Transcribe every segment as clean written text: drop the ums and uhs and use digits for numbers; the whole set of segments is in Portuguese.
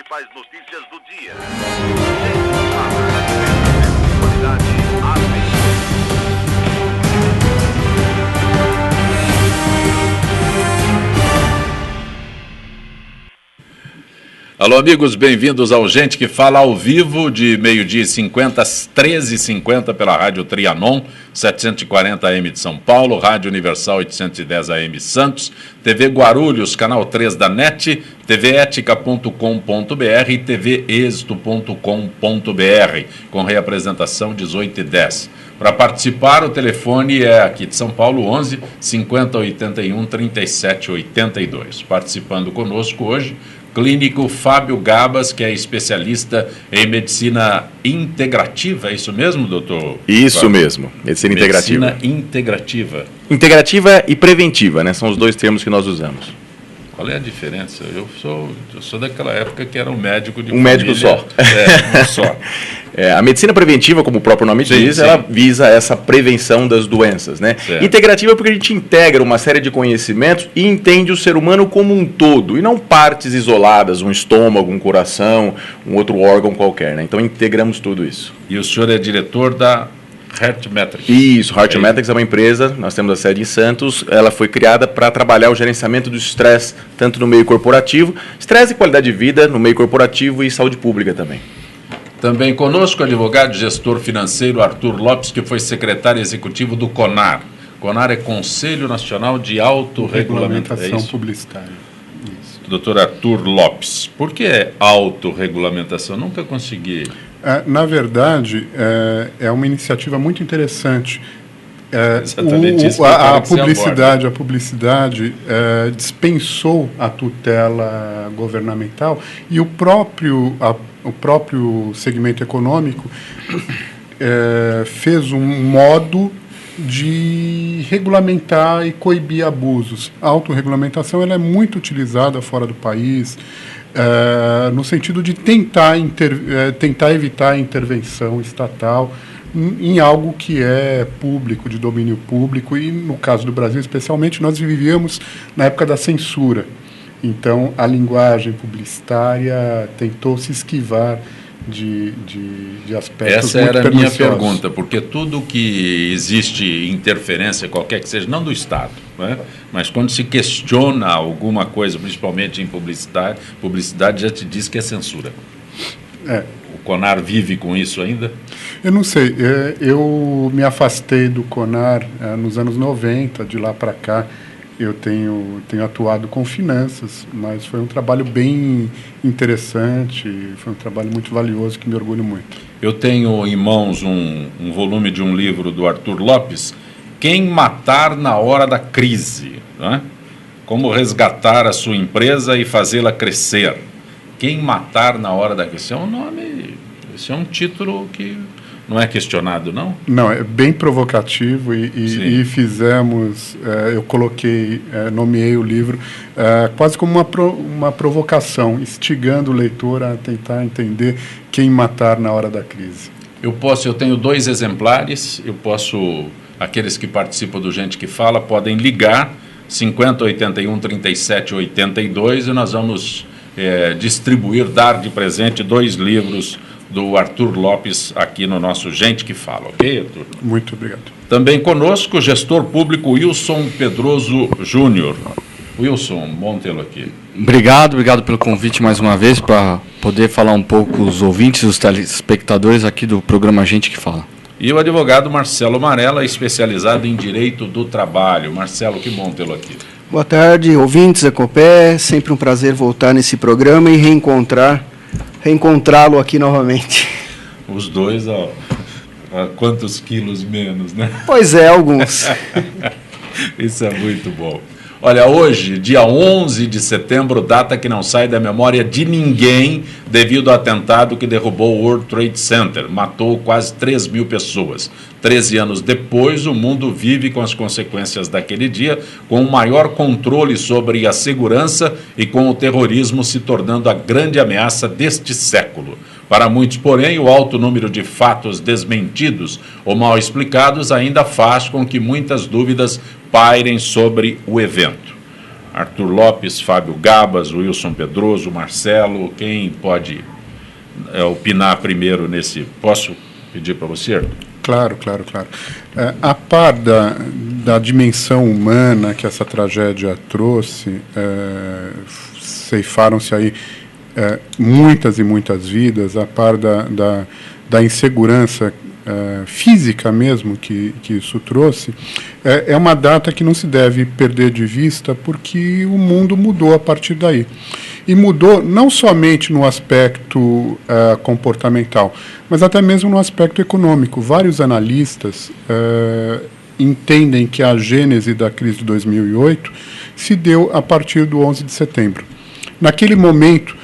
principais notícias do dia. Alô, amigos, bem-vindos ao Gente que Fala ao vivo, de 12h50 às 13h50 pela Rádio Trianon, 740 AM de São Paulo, Rádio Universal 810 AM Santos, TV Guarulhos, canal 3 da NET, tvetica.com.br e tvezito.com.br, com reapresentação 18h10. Para participar, o telefone é aqui de São Paulo, 11 50 81 37 82. Participando conosco hoje, clínico Fábio Gabas, que é especialista em medicina integrativa, é isso mesmo, doutor? Isso mesmo, medicina integrativa. Medicina integrativa. Integrativa e preventiva, né? São os dois termos que nós usamos. Qual é a diferença? Eu sou daquela época que era um médico de família. Médico só. Um só. A medicina preventiva, como o próprio nome diz, ela visa essa prevenção das doenças, né? Certo. Integrativa porque a gente integra uma série de conhecimentos e entende o ser humano como um todo, e não partes isoladas, um estômago, um coração, um outro órgão qualquer, né? Então integramos tudo isso. E o senhor é diretor da HeartMetrics. Isso, HeartMetrics é uma empresa, nós temos a sede em Santos, ela foi criada para trabalhar o gerenciamento do estresse, tanto no meio corporativo, estresse e qualidade de vida no meio corporativo e saúde pública também. Também conosco o advogado e gestor financeiro Arthur Lopes, que foi secretário executivo do CONAR. CONAR é Conselho Nacional de Autorregulamentação Publicitária. Isso. Doutor Arthur Lopes, por que é autorregulamentação? Nunca consegui. Na verdade, é uma iniciativa muito interessante. A publicidade dispensou a tutela governamental e o próprio segmento econômico fez um modo de regulamentar e coibir abusos. A autorregulamentação ela é muito utilizada fora do país, no sentido de tentar evitar a intervenção estatal em algo que é público, de domínio público, e no caso do Brasil especialmente, nós vivíamos na época da censura. Então, a linguagem publicitária tentou se esquivar de aspectos Essa muito era a minha perniciosos. pergunta, porque tudo que existe interferência, qualquer que seja, não do Estado, né? Mas quando se questiona alguma coisa, principalmente em publicidade já te diz que é censura. O CONAR vive com isso ainda? Eu não sei, eu me afastei do CONAR nos anos 90, de lá para cá. Eu tenho atuado com finanças, mas foi um trabalho bem interessante, foi um trabalho muito valioso que me orgulho muito. Eu tenho em mãos um volume de um livro do Arthur Lopes, Quem Matar na Hora da Crise, né? Como resgatar a sua empresa e fazê-la crescer. Quem Matar na Hora da Crise. Esse é um título que não é questionado, não? Não, é bem provocativo e fizemos, eu nomeei o livro quase como uma provocação, instigando o leitor a tentar entender quem matar na hora da crise. Eu tenho 2 exemplares, aqueles que participam do Gente que Fala podem ligar, 50 81 37 82, e nós vamos dar de presente 2 livros do Arthur Lopes aqui no nosso Gente que Fala, ok, Arthur? Muito obrigado. Também conosco o gestor público Wilson Pedroso Júnior. Wilson, bom tê-lo aqui. Obrigado pelo convite mais uma vez, para poder falar um pouco com os ouvintes e os telespectadores aqui do programa Gente que Fala. E o advogado Marcelo Marella, especializado em Direito do Trabalho. Marcelo, que bom tê-lo aqui. Boa tarde, ouvintes da Copé, sempre um prazer voltar nesse programa e reencontrá-lo aqui novamente. Os dois a quantos quilos menos, né? Pois é, alguns. Isso é muito bom. Olha, hoje, dia 11 de setembro, data que não sai da memória de ninguém devido ao atentado que derrubou o World Trade Center, matou quase 3.000 pessoas. 13 anos depois, o mundo vive com as consequências daquele dia, com o maior controle sobre a segurança e com o terrorismo se tornando a grande ameaça deste século. Para muitos, porém, o alto número de fatos desmentidos ou mal explicados ainda faz com que muitas dúvidas pairem sobre o evento. Arthur Lopes, Fábio Gabas, Wilson Pedroso, Marcelo, quem pode opinar primeiro nesse... Posso pedir para você, Arthur? Claro. A par da dimensão humana que essa tragédia trouxe, ceifaram-se aí muitas e muitas vidas, a par da insegurança física mesmo que isso trouxe, é uma data que não se deve perder de vista, porque o mundo mudou a partir daí. E mudou não somente no aspecto comportamental, mas até mesmo no aspecto econômico. Vários analistas entendem que a gênese da crise de 2008 se deu a partir do 11 de setembro. Naquele momento,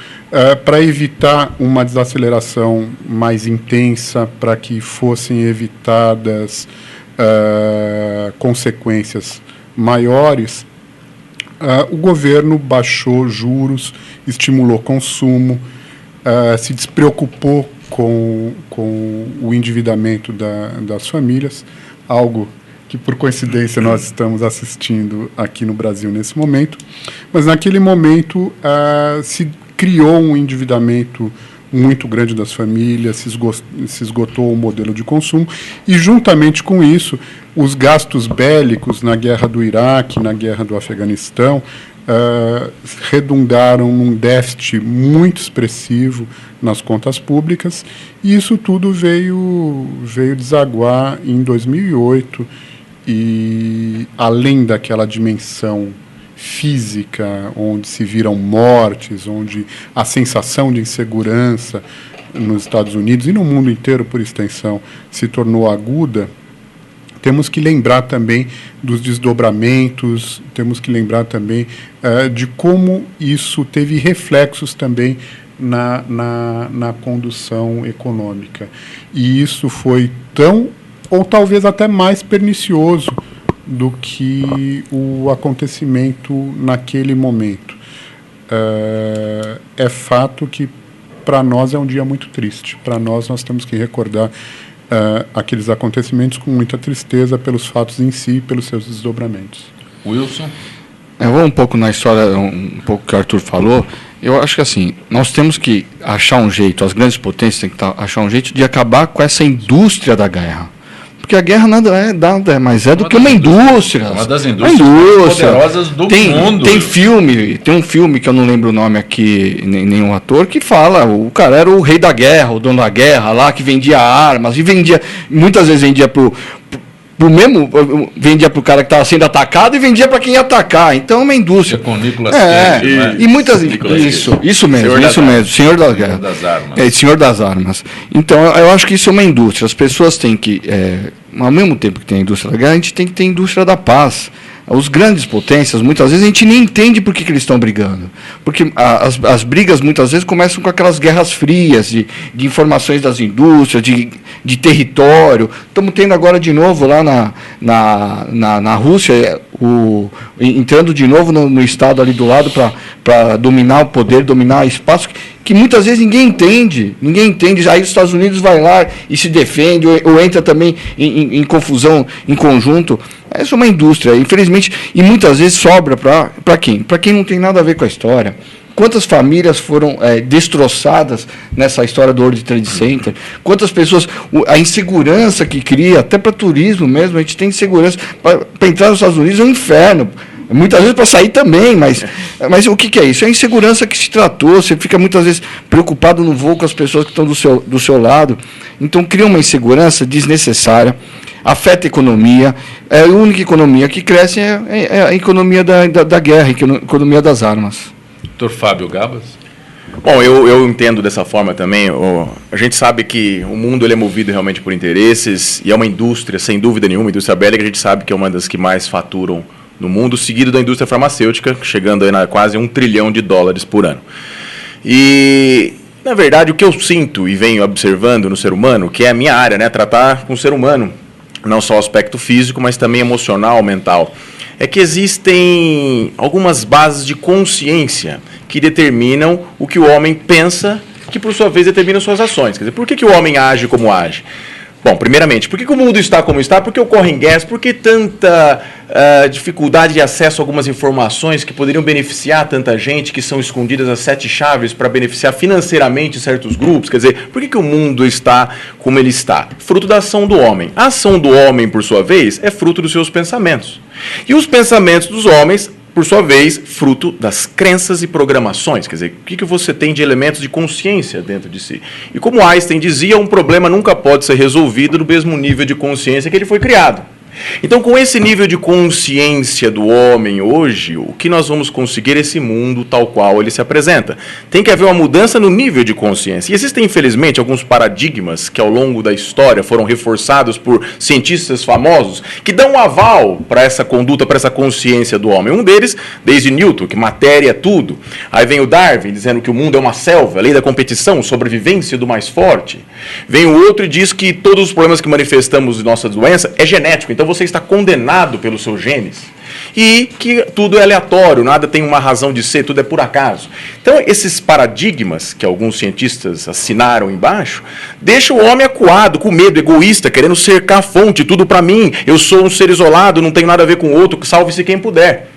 para evitar uma desaceleração mais intensa, para que fossem evitadas consequências maiores, o governo baixou juros, estimulou consumo, se despreocupou com o endividamento das famílias, algo que, por coincidência, nós estamos assistindo aqui no Brasil nesse momento. Mas, naquele momento, se criou um endividamento muito grande das famílias, se esgotou o modelo de consumo, e, juntamente com isso, os gastos bélicos na guerra do Iraque, na guerra do Afeganistão, redundaram num déficit muito expressivo nas contas públicas, e isso tudo veio desaguar em 2008, e além daquela dimensão física, onde se viram mortes, onde a sensação de insegurança nos Estados Unidos e no mundo inteiro, por extensão, se tornou aguda, temos que lembrar também dos desdobramentos, temos que lembrar também de como isso teve reflexos também na condução econômica. E isso foi tão, ou talvez até mais pernicioso do que o acontecimento naquele momento. É fato que, para nós, é um dia muito triste. Para nós temos que recordar aqueles acontecimentos com muita tristeza pelos fatos em si e pelos seus desdobramentos. Wilson? Eu vou um pouco na história, um pouco que o Arthur falou. Eu acho que assim, nós temos que achar um jeito, as grandes potências têm que achar um jeito de acabar com essa indústria da guerra. Porque a guerra nada mais do que uma indústria. Uma das indústrias mais poderosas do mundo. Tem um filme que eu não lembro o nome aqui, nenhum ator, que fala, o cara era o rei da guerra, o dono da guerra lá, que vendia armas, e muitas vezes vendia vendia para o cara que estava sendo atacado e vendia para quem ia atacar. Então é uma indústria. Com Nicolas Cage, né? E muitas isso mesmo, Senhor das Armas. Senhor das Armas. Então eu acho que isso é uma indústria. As pessoas têm que, ao mesmo tempo que tem a indústria da guerra, a gente tem que ter a indústria da paz. Os grandes potências, muitas vezes, a gente nem entende por que eles estão brigando. Porque as brigas, muitas vezes, começam com aquelas guerras frias, de informações das indústrias, de território. Estamos tendo agora, de novo, lá na Rússia, entrando de novo no estado ali do lado para dominar o poder, dominar espaço, que muitas vezes ninguém entende. Aí os Estados Unidos vai lá e se defende, ou entra também em confusão em conjunto. Essa é uma indústria, infelizmente, e muitas vezes sobra para quem? Para quem não tem nada a ver com a história. Quantas famílias foram destroçadas nessa história do World Trade Center? Quantas pessoas... A insegurança que cria, até para turismo mesmo, a gente tem insegurança. Para entrar nos Estados Unidos é um inferno. Muitas vezes para sair também, mas o que é isso? É a insegurança que se tratou. Você fica muitas vezes preocupado no voo com as pessoas que estão do seu lado. Então cria uma insegurança desnecessária, afeta a economia. A única economia que cresce é a economia da guerra, a economia das armas. Dr. Fábio Gabas? Bom, eu entendo dessa forma também. A gente sabe que o mundo ele é movido realmente por interesses, e é uma indústria, sem dúvida nenhuma, a indústria bélica, a gente sabe que é uma das que mais faturam no mundo, seguido da indústria farmacêutica, chegando aí a quase $1 trilhão por ano. E, na verdade, o que eu sinto e venho observando no ser humano, que é a minha área, né, tratar com o ser humano, não só o aspecto físico, mas também emocional, mental, é que existem algumas bases de consciência que determinam o que o homem pensa, que por sua vez determinam suas ações. Quer dizer, por que o homem age como age? Bom, primeiramente, por que o mundo está como está? Por que ocorrem guerras? Por que tanta dificuldade de acesso a algumas informações que poderiam beneficiar tanta gente, que são escondidas as 7 chaves para beneficiar financeiramente certos grupos? Quer dizer, por que o mundo está como ele está? Fruto da ação do homem. A ação do homem, por sua vez, é fruto dos seus pensamentos. E os pensamentos dos homens, por sua vez, fruto das crenças e programações. Quer dizer, o que você tem de elementos de consciência dentro de si? E como Einstein dizia, um problema nunca pode ser resolvido no mesmo nível de consciência que ele foi criado. Então, com esse nível de consciência do homem hoje, o que nós vamos conseguir é esse mundo tal qual ele se apresenta? Tem que haver uma mudança no nível de consciência. E existem, infelizmente, alguns paradigmas que ao longo da história foram reforçados por cientistas famosos que dão um aval para essa conduta, para essa consciência do homem. Um deles, desde Newton, que matéria é tudo. Aí vem o Darwin, dizendo que o mundo é uma selva, a lei da competição, sobrevivência do mais forte. Vem o outro e diz que todos os problemas que manifestamos de nossa doença é genético. Então, você está condenado pelos seus genes e que tudo é aleatório, nada tem uma razão de ser, tudo é por acaso. Então, esses paradigmas que alguns cientistas assinaram embaixo deixam o homem acuado, com medo, egoísta, querendo cercar a fonte, tudo para mim, eu sou um ser isolado, não tenho nada a ver com o outro, salve-se quem puder.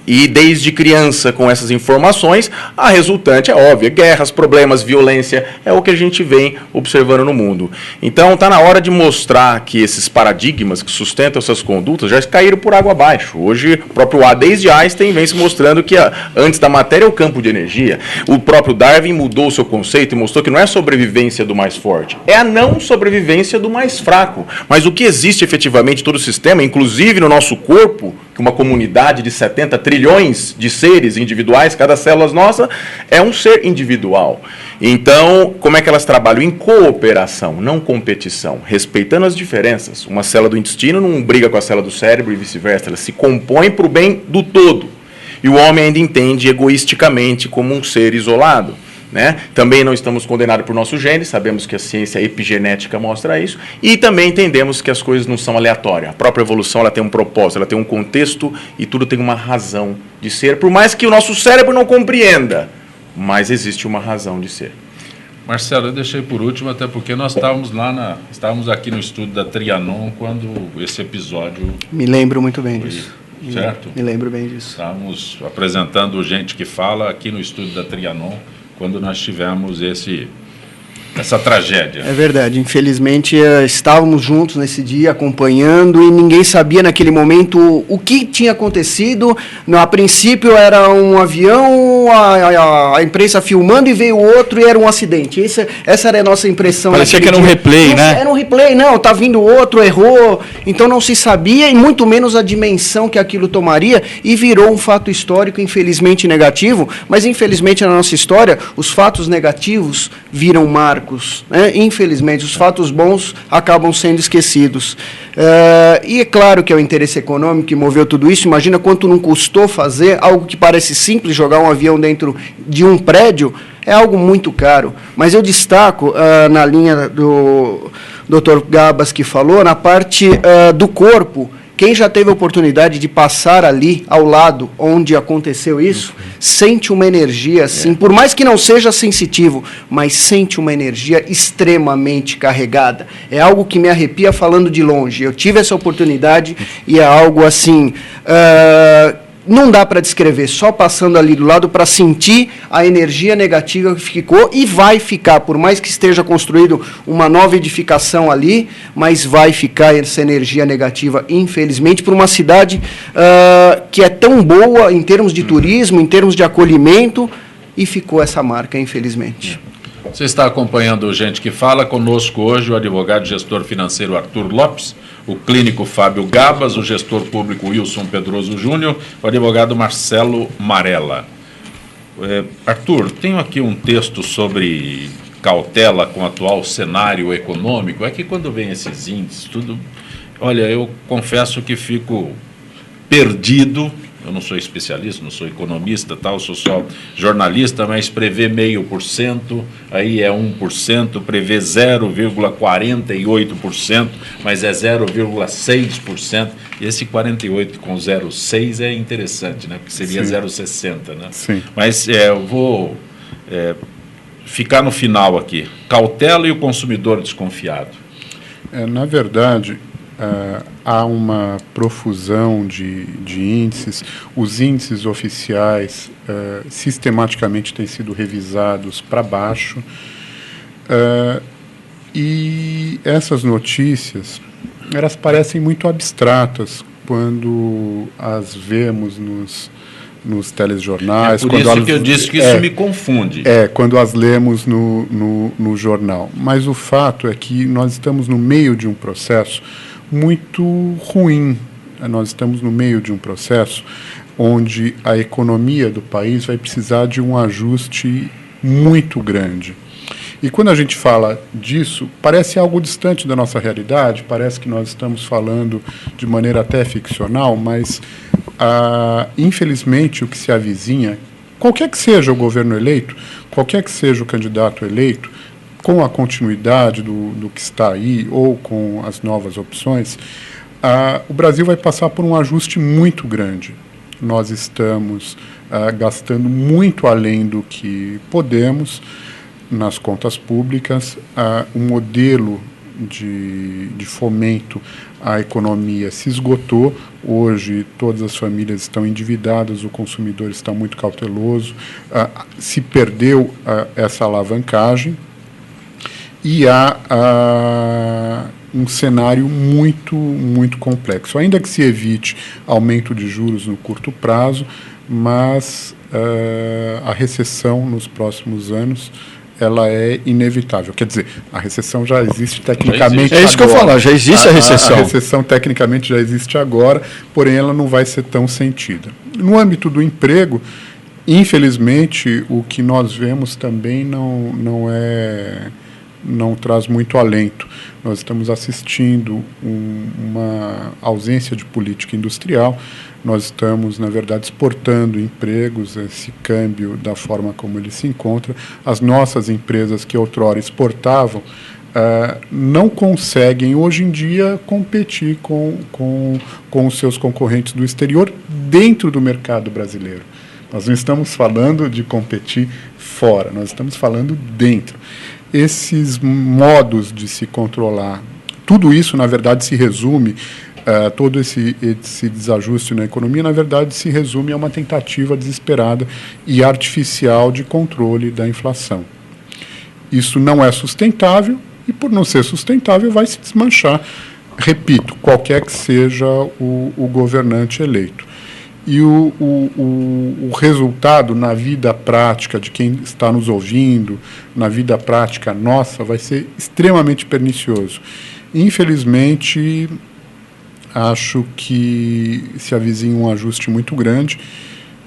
E desde criança, com essas informações, a resultante é óbvia. Guerras, problemas, violência, é o que a gente vem observando no mundo. Então, está na hora de mostrar que esses paradigmas que sustentam essas condutas já caíram por água abaixo. Hoje, o próprio desde Einstein, vem se mostrando que antes da matéria é o campo de energia. O próprio Darwin mudou o seu conceito e mostrou que não é a sobrevivência do mais forte, é a não sobrevivência do mais fraco. Mas o que existe efetivamente em todo o sistema, inclusive no nosso corpo, que uma comunidade de 70 trilhões de seres individuais, cada célula nossa é um ser individual. Então, como é que elas trabalham? Em cooperação, não competição, respeitando as diferenças. Uma célula do intestino não briga com a célula do cérebro e vice-versa, ela se compõe para o bem do todo. E o homem ainda entende egoisticamente como um ser isolado. Né? Também não estamos condenados por nossos genes, sabemos que a ciência epigenética mostra isso, e também entendemos que as coisas não são aleatórias. A própria evolução ela tem um propósito, ela tem um contexto e tudo tem uma razão de ser, por mais que o nosso cérebro não compreenda, mas existe uma razão de ser. Marcelo, eu deixei por último, até porque nós estávamos aqui no estúdio da Trianon quando esse episódio... Me lembro muito bem disso. Certo? Me lembro bem disso. Estávamos apresentando Gente que Fala aqui no estúdio da Trianon, quando nós tivemos essa tragédia. É verdade, infelizmente estávamos juntos nesse dia, acompanhando, e ninguém sabia naquele momento o que tinha acontecido. A princípio era um avião, a imprensa filmando, e veio outro e era um acidente. Essa era a nossa impressão. Parecia que era um replay, né? Era um replay, não, tá vindo outro, errou, então não se sabia, e muito menos a dimensão que aquilo tomaria, e virou um fato histórico, infelizmente negativo, mas infelizmente na nossa história, os fatos negativos viram marcos. Né? Infelizmente, os fatos bons acabam sendo esquecidos. E é claro que é o interesse econômico que moveu tudo isso. Imagina quanto não custou fazer algo que parece simples, jogar um avião dentro de um prédio, é algo muito caro. Mas eu destaco, na linha do Dr. Gabas que falou, na parte do corpo. Quem já teve a oportunidade de passar ali, ao lado, onde aconteceu isso, sente uma energia, assim, por mais que não seja sensitivo, mas sente uma energia extremamente carregada. É algo que me arrepia falando de longe. Eu tive essa oportunidade e é algo assim... não dá para descrever, só passando ali do lado para sentir a energia negativa que ficou e vai ficar, por mais que esteja construído uma nova edificação ali, mas vai ficar essa energia negativa, infelizmente, por uma cidade que é tão boa em termos de turismo, em termos de acolhimento, e ficou essa marca, infelizmente. Você está acompanhando Gente que Fala, conosco hoje o advogado e gestor financeiro Arthur Lopes, o clínico Fábio Gabas, o gestor público Wilson Pedroso Júnior, o advogado Marcelo Marella. Arthur, tenho aqui um texto sobre cautela com o atual cenário econômico. É que quando vem esses índices, tudo... Olha, eu confesso que fico perdido. Eu não sou especialista, não sou economista, tal, sou só jornalista, mas prevê 0,5%, aí é 1%, prevê 0,48%, mas é 0,6%. E esse 48 com 0,6 é interessante, né? Porque seria 0,60, né? Sim. Mas eu vou ficar no final aqui. Cautela e o consumidor desconfiado. Na verdade, há uma profusão de índices. Os índices oficiais sistematicamente têm sido revisados para baixo. E essas notícias, elas parecem muito abstratas quando as vemos nos telejornais. Por isso que eu disse que isso me confunde. Quando as lemos no jornal. Mas o fato é que nós estamos no meio de um processo muito ruim. Nós estamos no meio de um processo onde a economia do país vai precisar de um ajuste muito grande. E quando a gente fala disso, parece algo distante da nossa realidade, parece que nós estamos falando de maneira até ficcional, mas, infelizmente, o que se avizinha, qualquer que seja o governo eleito, qualquer que seja o candidato eleito, com a continuidade do que está aí ou com as novas opções, o Brasil vai passar por um ajuste muito grande. Nós estamos gastando muito além do que podemos nas contas públicas. O modelo de fomento à economia se esgotou. Hoje todas as famílias estão endividadas, o consumidor está muito cauteloso, se perdeu essa alavancagem e há um cenário muito, muito complexo. Ainda que se evite aumento de juros no curto prazo, mas a recessão nos próximos anos ela é inevitável. Quer dizer, a recessão já existe tecnicamente agora. É isso que eu falo, já existe a recessão. A recessão tecnicamente já existe agora, porém ela não vai ser tão sentida. No âmbito do emprego, infelizmente, o que nós vemos também não traz muito alento. Nós estamos assistindo uma ausência de política industrial. Nós estamos, na verdade, exportando empregos, esse câmbio da forma como ele se encontra. As nossas empresas que outrora exportavam não conseguem, hoje em dia, competir com os seus concorrentes do exterior dentro do mercado brasileiro. Nós não estamos falando de competir fora, nós estamos falando dentro. Esses modos de se controlar, tudo isso, na verdade, se resume, todo esse desajuste na economia, na verdade, se resume a uma tentativa desesperada e artificial de controle da inflação. Isso não é sustentável e, por não ser sustentável, vai se desmanchar, repito, qualquer que seja o governante eleito. E o resultado na vida prática de quem está nos ouvindo, na vida prática nossa, vai ser extremamente pernicioso. Infelizmente, acho que se avizinha um ajuste muito grande,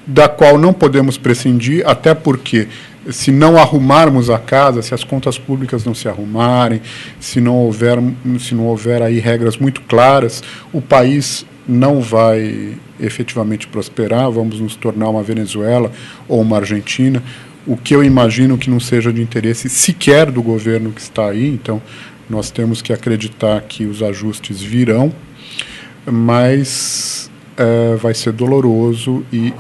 da qual não podemos prescindir, até porque, se não arrumarmos a casa, se as contas públicas não se arrumarem, se não houver aí regras muito claras, o país não vai efetivamente prosperar, vamos nos tornar uma Venezuela ou uma Argentina, o que eu imagino que não seja de interesse sequer do governo que está aí. Então nós temos que acreditar que os ajustes virão, mas vai ser doloroso e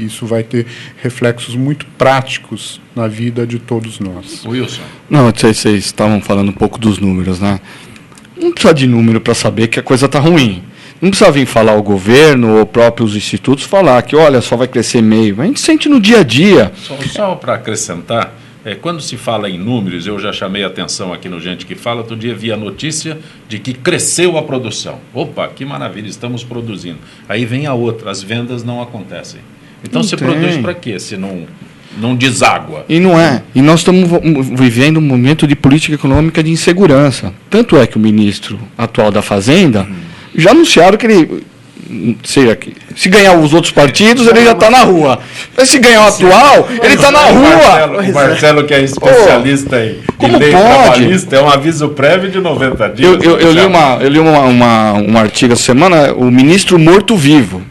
isso vai ter reflexos muito práticos na vida de todos nós. Wilson. Não, vocês estavam falando um pouco dos números, né? Não precisa de número para saber que a coisa está ruim. Não precisa vir falar o governo ou próprios institutos falar que, olha, só vai crescer meio. A gente sente no dia a dia. Só para acrescentar, quando se fala em números, eu já chamei a atenção aqui no Gente que Fala, outro dia vi a notícia de que cresceu a produção. Opa, que maravilha, estamos produzindo. Aí vem a outra, as vendas não acontecem. Então você produz para quê, se não deságua? E não é. E nós estamos vivendo um momento de política econômica de insegurança. Tanto é que o ministro atual da Fazenda já anunciaram que ele, se ganhar os outros partidos, ele já está na rua. Mas se ganhar o atual, ele está na rua. O Marcelo, que é especialista em lei trabalhista, é um aviso prévio de 90 dias. Eu li um artigo essa semana, o ministro morto-vivo.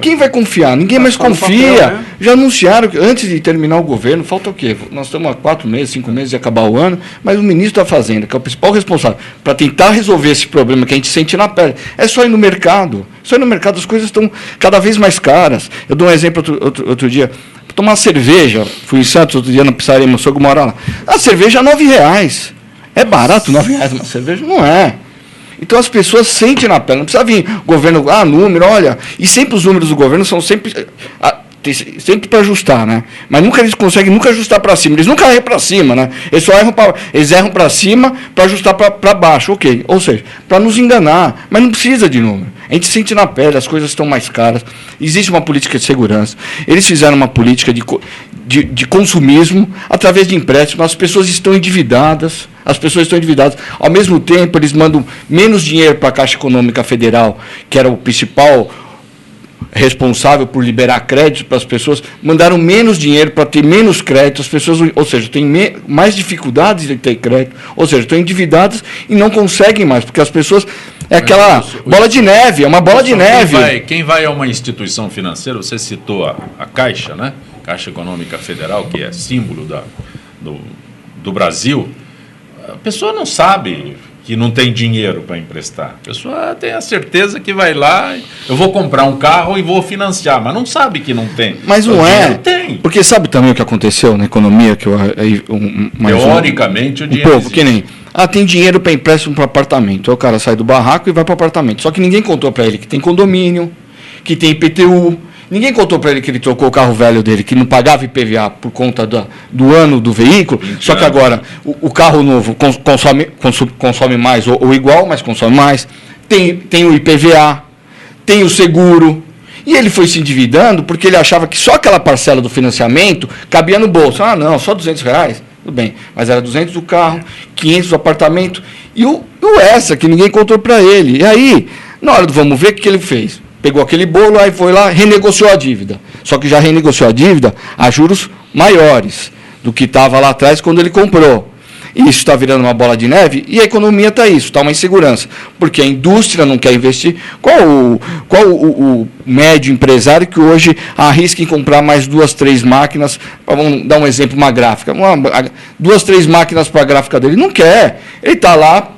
Quem vai confiar? Ninguém mais confia. Papel, né? Já anunciaram que antes de terminar o governo, falta o quê? Nós estamos há 4 meses, 5 meses de acabar o ano, mas o ministro da Fazenda, que é o principal responsável para tentar resolver esse problema que a gente sente na pele, é só ir no mercado. Só ir no mercado, as coisas estão cada vez mais caras. Eu dou um exemplo outro dia. Tomar cerveja, fui em Santos outro dia na pizzaria, meu sogro mora lá. A cerveja é R$9. É barato R$9 uma cerveja? Não é. Então as pessoas sentem na pele, não precisa vir governo, número, olha, e sempre os números do governo são sempre para ajustar, né? Mas eles conseguem nunca ajustar para cima, eles nunca erram para cima, né? Eles erram para cima para ajustar para baixo, ok. Ou seja, para nos enganar, mas não precisa de número. A gente sente na pele, as coisas estão mais caras, existe uma política de segurança. Eles fizeram uma política de consumismo através de empréstimos, as pessoas estão endividadas. Ao mesmo tempo, eles mandam menos dinheiro para a Caixa Econômica Federal, que era o principal responsável por liberar crédito para as pessoas, mandaram menos dinheiro para ter menos crédito, as pessoas, ou seja, têm mais dificuldades de ter crédito, ou seja, estão endividadas e não conseguem mais, porque as pessoas... É aquela bola de neve, é uma bola de neve. Quem vai a uma instituição financeira, você citou a Caixa, né? Caixa Econômica Federal, que é símbolo do Brasil, a pessoa não sabe que não tem dinheiro para emprestar. A pessoa tem a certeza que vai lá, eu vou comprar um carro e vou financiar, mas não sabe que não tem. Mas não é. Tem. Porque sabe também o que aconteceu na economia? Teoricamente, o dinheiro povo, que nem... tem dinheiro para empréstimo para apartamento. Aí o cara sai do barraco e vai para o apartamento. Só que ninguém contou para ele que tem condomínio, que tem IPTU. Ninguém contou para ele que ele trocou o carro velho dele, que não pagava IPVA por conta do ano do veículo. Só que agora o carro novo consome mais ou igual, mas consome mais. Tem o IPVA, tem o seguro. E ele foi se endividando porque ele achava que só aquela parcela do financiamento cabia no bolso. Não, só R$200. Tudo bem, mas era 200 do carro, 500 do apartamento e o extra que ninguém contou para ele. E aí, na hora do vamos ver, o que ele fez? Pegou aquele bolo, aí foi lá, renegociou a dívida. Só que já renegociou a dívida a juros maiores do que estava lá atrás quando ele comprou. E isso está virando uma bola de neve e a economia está isso, está uma insegurança. Porque a indústria não quer investir. Qual o médio empresário que hoje arrisca em comprar mais 2, 3 máquinas? Vamos dar um exemplo, uma gráfica. 2, 3 máquinas para a gráfica dele. Não quer. Ele está lá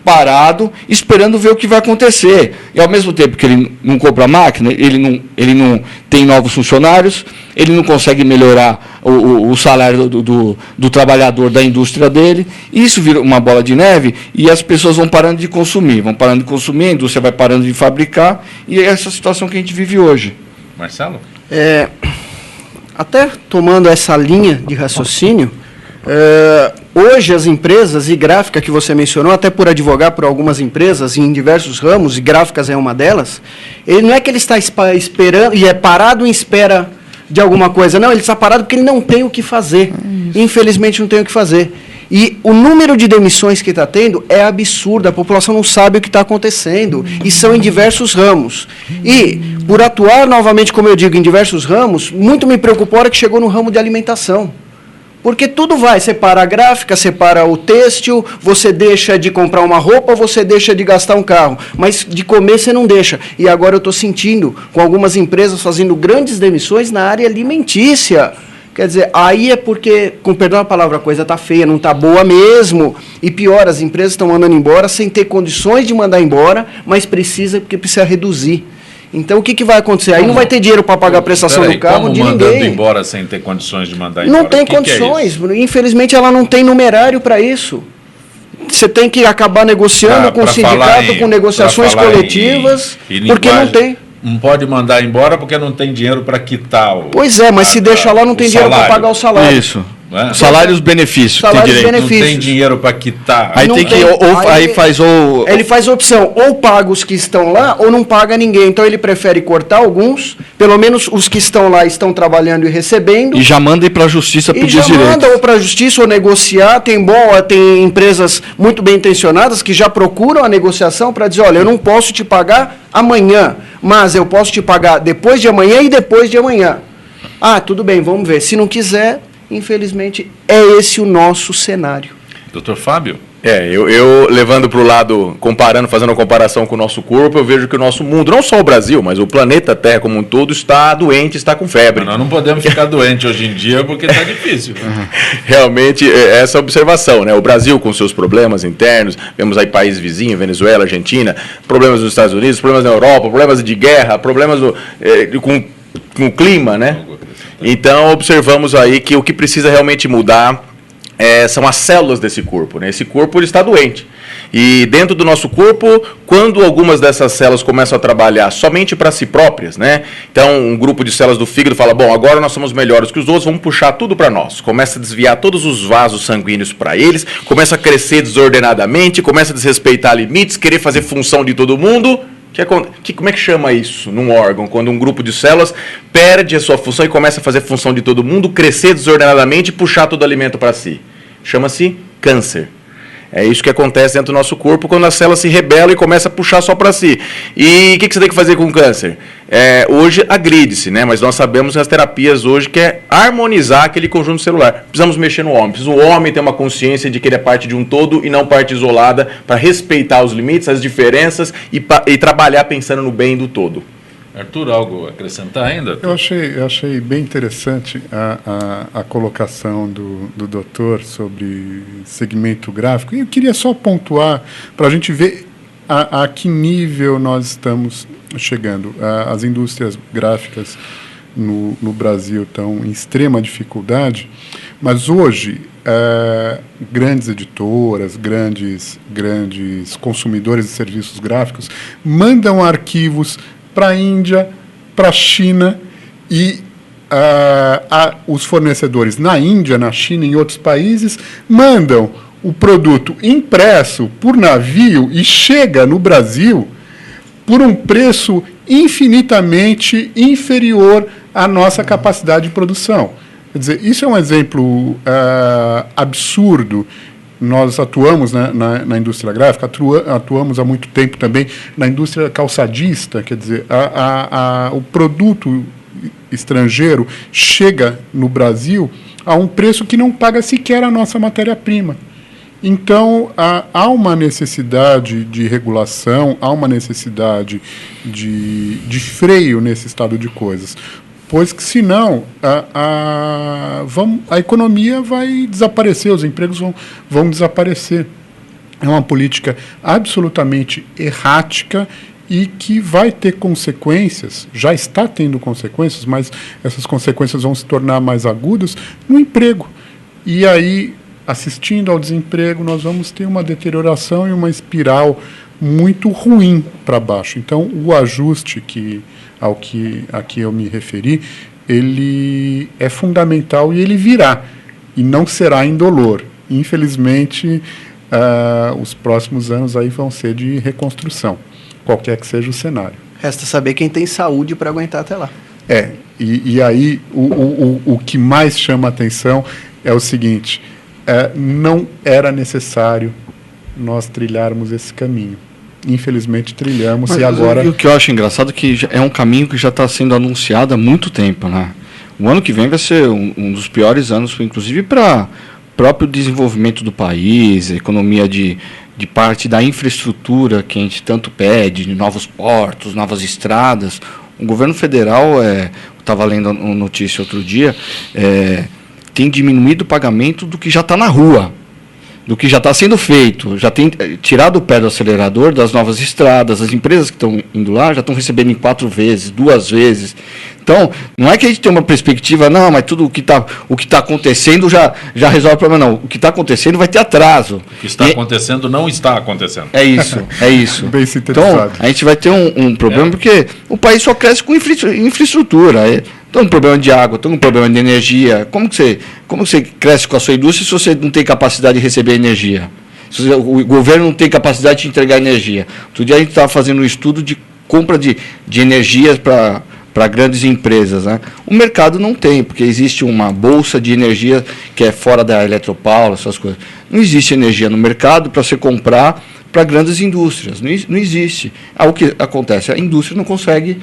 parado, esperando ver o que vai acontecer. E ao mesmo tempo que ele não compra máquina, ele não tem novos funcionários, ele não consegue melhorar o salário do trabalhador da indústria dele. Isso vira uma bola de neve e as pessoas vão parando de consumir, a indústria vai parando de fabricar e é essa situação que a gente vive hoje. Marcelo? Até tomando essa linha de raciocínio, hoje as empresas, e gráfica que você mencionou, até por advogar por algumas empresas em diversos ramos, e gráficas é uma delas, ele não é que ele está esperando e é parado em espera de alguma coisa, não, ele está parado porque ele não tem o que fazer. Infelizmente não tem o que fazer. E o número de demissões que está tendo é absurdo, a população não sabe o que está acontecendo, e são em diversos ramos. E, por atuar novamente, como eu digo, em diversos ramos, muito me preocupou a hora que chegou no ramo de alimentação. Porque tudo vai, separa a gráfica, separa o têxtil, você deixa de comprar uma roupa, você deixa de gastar um carro, mas de comer você não deixa. E agora eu estou sentindo, com algumas empresas fazendo grandes demissões na área alimentícia. Quer dizer, aí é porque, com perdão a palavra, a coisa está feia, não está boa mesmo. E pior, as empresas estão mandando embora sem ter condições de mandar embora, mas porque precisa reduzir. Então, o que vai acontecer? Aí não vai ter dinheiro para pagar a prestação do carro de ninguém. Mandando embora sem ter condições de mandar embora? Não tem condições. Infelizmente, ela não tem numerário para isso. Você tem que acabar negociando com o sindicato, com negociações coletivas, porque não tem. Não pode mandar embora porque não tem dinheiro para quitar o... Pois é, mas se deixa lá, não tem dinheiro para pagar o salário. Isso. Salário e os benefícios. Não tem dinheiro para quitar. Aí tem que ele faz a opção, ou paga os que estão lá, ou não paga ninguém. Então ele prefere cortar alguns, pelo menos os que estão lá estão trabalhando e recebendo. E já manda ir para a justiça pedir direito. Já manda ou para a justiça ou negociar. Tem empresas muito bem intencionadas que já procuram a negociação para dizer, olha, eu não posso te pagar amanhã, mas eu posso te pagar depois de amanhã e depois de amanhã. Tudo bem, vamos ver. Se não quiser... Infelizmente, é esse o nosso cenário. Doutor Fábio? Eu levando para o lado, fazendo uma comparação com o nosso corpo, eu vejo que o nosso mundo, não só o Brasil, mas o planeta Terra como um todo, está doente, está com febre. Nós não podemos ficar doentes hoje em dia porque está difícil. Realmente, essa observação, né? O Brasil com seus problemas internos, vemos aí países vizinhos, Venezuela, Argentina, problemas nos Estados Unidos, problemas na Europa, problemas de guerra, problemas com o clima, né? Então, observamos aí que o que precisa realmente mudar são as células desse corpo, né? Esse corpo ele está doente. E dentro do nosso corpo, quando algumas dessas células começam a trabalhar somente para si próprias, né? Então, um grupo de células do fígado fala, bom, agora nós somos melhores que os outros, vamos puxar tudo para nós. Começa a desviar todos os vasos sanguíneos para eles, começa a crescer desordenadamente, começa a desrespeitar limites, querer fazer função de todo mundo. Como é que chama isso num órgão? Quando um grupo de células perde a sua função e começa a fazer função de todo mundo, crescer desordenadamente e puxar todo o alimento para si. Chama-se câncer. É isso que acontece dentro do nosso corpo quando as células se rebelam e começam a puxar só para si. E o que você tem que fazer com o câncer? Hoje agride-se, né? Mas nós sabemos que as terapias hoje querem harmonizar aquele conjunto celular. Precisamos mexer no homem. Precisa o homem ter uma consciência de que ele é parte de um todo e não parte isolada, para respeitar os limites, as diferenças e trabalhar pensando no bem do todo. Arthur, algo a acrescentar ainda? Eu achei bem interessante a colocação do doutor sobre segmento gráfico. E eu queria só pontuar para a gente ver a que nível nós estamos chegando. As indústrias gráficas no Brasil estão em extrema dificuldade, mas hoje grandes editoras, grandes consumidores de serviços gráficos mandam arquivos para a Índia, para a China e os fornecedores na Índia, na China e em outros países mandam o produto impresso por navio e chega no Brasil por um preço infinitamente inferior à nossa capacidade de produção. Quer dizer, isso é um exemplo absurdo. Nós atuamos, né, na indústria gráfica, atuamos há muito tempo também na indústria calçadista, quer dizer, o produto estrangeiro chega no Brasil a um preço que não paga sequer a nossa matéria-prima. Então, há uma necessidade de regulação, há uma necessidade de freio nesse estado de coisas. Pois que, senão, a economia vai desaparecer, os empregos vão desaparecer. É uma política absolutamente errática e que vai ter consequências, já está tendo consequências, mas essas consequências vão se tornar mais agudas no emprego. E aí, assistindo ao desemprego, nós vamos ter uma deterioração e uma espiral muito ruim para baixo. Então, o ajuste a que eu me referi, ele é fundamental e ele virá, e não será indolor. Infelizmente, os próximos anos aí vão ser de reconstrução, qualquer que seja o cenário. Resta saber quem tem saúde para aguentar até lá. E aí o que mais chama a atenção é o seguinte, não era necessário nós trilharmos esse caminho. Infelizmente trilhamos. Mas, e agora... O que eu acho engraçado é que é um caminho que já está sendo anunciado há muito tempo, né? O ano que vem vai ser um dos piores anos, inclusive para o próprio desenvolvimento do país, a economia de parte da infraestrutura que a gente tanto pede, de novos portos, novas estradas. O governo federal, eu estava lendo uma notícia outro dia, tem diminuído o pagamento do que já está na rua, do que já está sendo feito, já tem tirado o pé do acelerador das novas estradas, as empresas que estão indo lá já estão recebendo em 4 vezes, 2 vezes. Então, não é que a gente tem uma perspectiva, não, mas tudo o que está acontecendo já resolve o problema, não. O que está acontecendo vai ter atraso. O que está acontecendo não está acontecendo. É isso. Bem sintetizado. Então, a gente vai ter um problema, porque o país só cresce com infraestrutura. Tem um problema de água, tem um problema de energia. Como que você cresce com a sua indústria se você não tem capacidade de receber energia? Se o governo não tem capacidade de entregar energia. Outro dia a gente estava fazendo um estudo de compra de energia para grandes empresas, né? O mercado não tem, porque existe uma bolsa de energia que é fora da Eletropaulo, essas coisas. Não existe energia no mercado para você comprar para grandes indústrias. Não existe. O que acontece? A indústria não consegue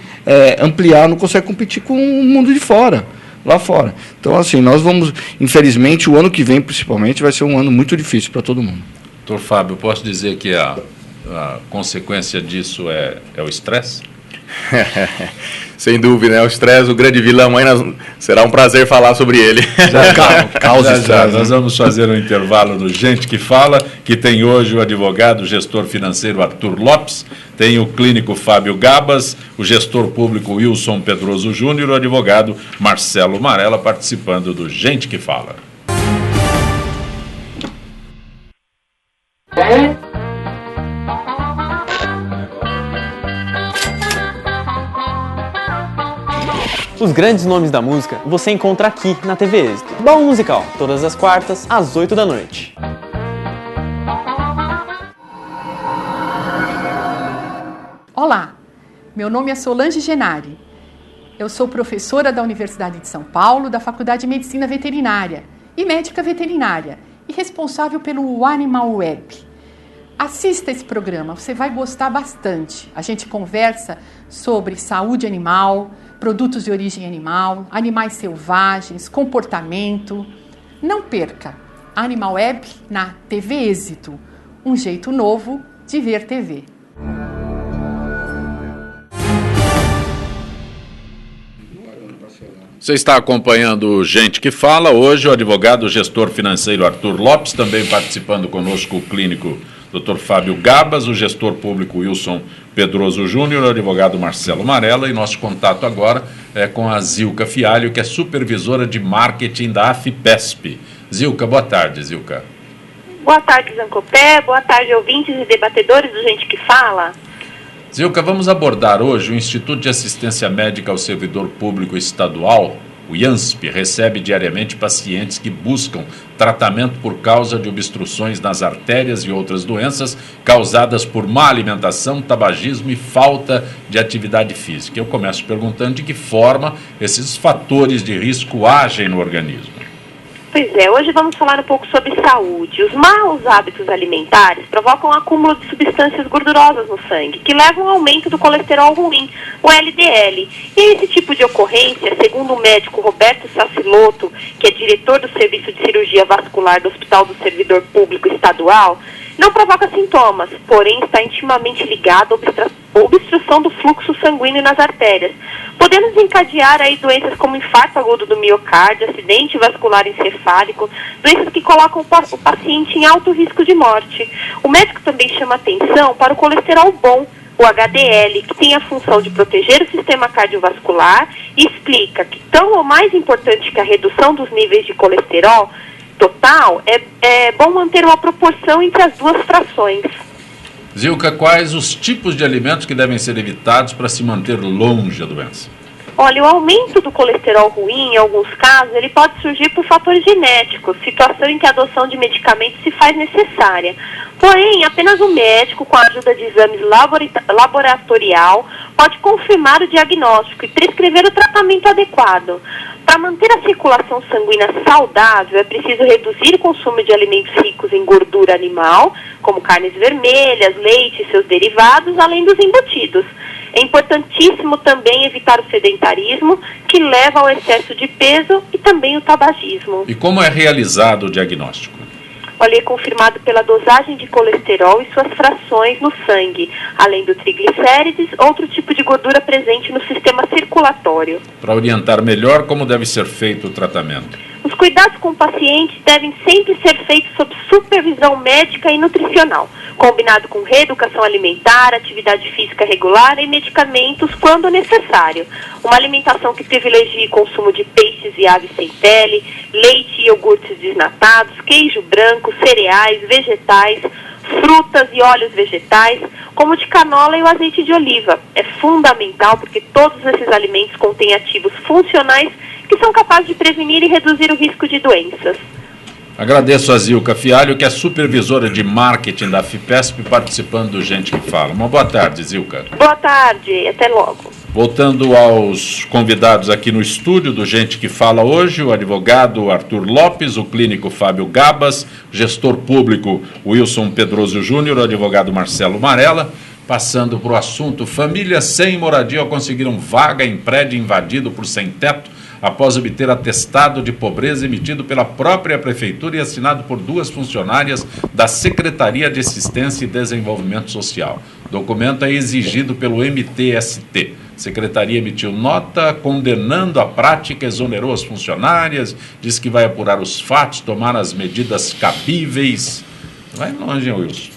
ampliar, não consegue competir com o mundo de fora, lá fora. Então, assim, nós vamos, infelizmente, o ano que vem, principalmente, vai ser um ano muito difícil para todo mundo. Doutor Fábio, posso dizer que a consequência disso é o estresse? Sem dúvida, né? O estresse, o grande vilão, aí será um prazer falar sobre ele. Já. Nós vamos fazer um intervalo no Gente que Fala, que tem hoje o advogado, o gestor financeiro Arthur Lopes, tem o clínico Fábio Gabas, o gestor público Wilson Pedroso Júnior e o advogado Marcelo Marella participando do Gente que Fala. Os grandes nomes da música você encontra aqui na TV Êxito. Baú Musical, todas as quartas, às 8 da noite. Olá, meu nome é Solange Genari. Eu sou professora da Universidade de São Paulo, da Faculdade de Medicina Veterinária e médica veterinária e responsável pelo Animal Web. Assista esse programa, você vai gostar bastante. A gente conversa sobre saúde animal, produtos de origem animal, animais selvagens, comportamento. Não perca! Animal Web na TV Êxito. Um jeito novo de ver TV. Você está acompanhando Gente que Fala. Hoje o advogado gestor financeiro Arthur Lopes, também participando conosco o clínico Dr. Fábio Gabas, o gestor público Wilson Pedroso Júnior, o advogado Marcelo Marella, e nosso contato agora é com a Zilka Fialho, que é supervisora de marketing da AFIPESP. Zilka, boa tarde, Zilka. Boa tarde, Zancopé, boa tarde, ouvintes e debatedores do Gente que Fala. Zilka, vamos abordar hoje o Instituto de Assistência Médica ao Servidor Público Estadual, o IANSP, recebe diariamente pacientes que buscam tratamento por causa de obstruções nas artérias e outras doenças causadas por má alimentação, tabagismo e falta de atividade física. Eu começo perguntando de que forma esses fatores de risco agem no organismo. Pois é, hoje vamos falar um pouco sobre saúde. Os maus hábitos alimentares provocam acúmulo de substâncias gordurosas no sangue, que levam ao aumento do colesterol ruim, o LDL. E esse tipo de ocorrência, segundo o médico Roberto Saciloto, que é diretor do Serviço de Cirurgia Vascular do Hospital do Servidor Público Estadual, não provoca sintomas, porém está intimamente ligado à obstrução do fluxo sanguíneo nas artérias, podendo desencadear aí doenças como infarto agudo do miocárdio, acidente vascular encefálico, doenças que colocam o paciente em alto risco de morte. O médico também chama atenção para o colesterol bom, o HDL, que tem a função de proteger o sistema cardiovascular, e explica que tão ou mais importante que a redução dos níveis de colesterol total, é bom manter uma proporção entre as duas frações. Zilka, quais os tipos de alimentos que devem ser evitados para se manter longe da doença? Olha, o aumento do colesterol ruim, em alguns casos, ele pode surgir por fatores genéticos, situação em que a adoção de medicamentos se faz necessária. Porém, apenas o médico, com a ajuda de exames laboratorial, pode confirmar o diagnóstico e prescrever o tratamento adequado. Para manter a circulação sanguínea saudável, é preciso reduzir o consumo de alimentos ricos em gordura animal, como carnes vermelhas, leite e seus derivados, além dos embutidos. É importantíssimo também evitar o sedentarismo, que leva ao excesso de peso, e também o tabagismo. E como é realizado o diagnóstico? Olha, é confirmado pela dosagem de colesterol e suas frações no sangue, além do triglicérides, outro tipo de gordura presente no sistema circulatório. Para orientar melhor como deve ser feito o tratamento. Os cuidados com o paciente devem sempre ser feitos sob supervisão médica e nutricional, combinado com reeducação alimentar, atividade física regular e medicamentos quando necessário. Uma alimentação que privilegie o consumo de peixes e aves sem pele, leite e iogurtes desnatados, queijo branco, cereais, vegetais, frutas e óleos vegetais, como o de canola e o azeite de oliva. É fundamental porque todos esses alimentos contêm ativos funcionais que são capazes de prevenir e reduzir o risco de doenças. Agradeço a Zilka Fialho, que é supervisora de marketing da AFIPESP, participando do Gente que Fala. Uma boa tarde, Zilka. Boa tarde, até logo. Voltando aos convidados aqui no estúdio do Gente que Fala hoje, o advogado Arthur Lopes, o clínico Fábio Gabas, gestor público Wilson Pedroso Júnior, o advogado Marcelo Marella. Passando para o assunto, famílias sem moradia conseguiram vaga em prédio invadido por sem-teto após obter atestado de pobreza emitido pela própria prefeitura e assinado por 2 funcionárias da Secretaria de Assistência e Desenvolvimento Social. O documento é exigido pelo MTST. A Secretaria emitiu nota condenando a prática, exonerou as funcionárias, diz que vai apurar os fatos, tomar as medidas cabíveis. Vai longe, Wilson.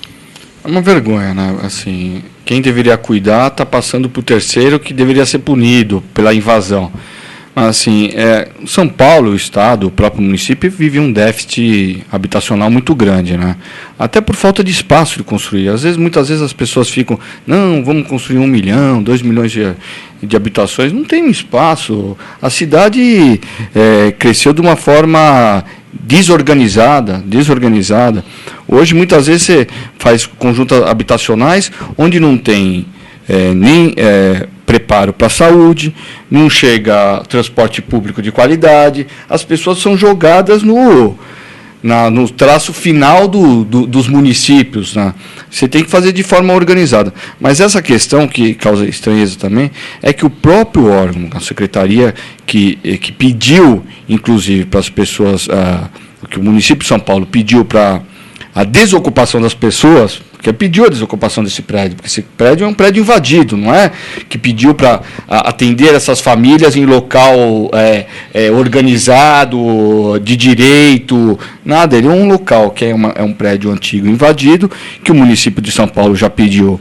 É uma vergonha, né? Assim, quem deveria cuidar está passando para o terceiro, que deveria ser punido pela invasão. Assim, São Paulo, o estado, o próprio município, vive um déficit habitacional muito grande, né? Até por falta de espaço de construir. Muitas vezes as pessoas ficam, não, vamos construir 1 milhão, 2 milhões de habitações. Não tem espaço. A cidade cresceu de uma forma desorganizada. Hoje, muitas vezes, você faz conjuntos habitacionais onde não tem nem preparo para a saúde, não chega transporte público de qualidade, as pessoas são jogadas no traço final dos municípios, né? Você tem que fazer de forma organizada. Mas essa questão que causa estranheza também é que o próprio órgão, a secretaria, que pediu, inclusive, para as pessoas, que o município de São Paulo pediu para a desocupação das pessoas, que pediu a desocupação desse prédio, porque esse prédio é um prédio invadido, não é? Que pediu para atender essas famílias em local organizado, de direito, nada. Ele é um local que é um prédio antigo invadido, que o município de São Paulo já pediu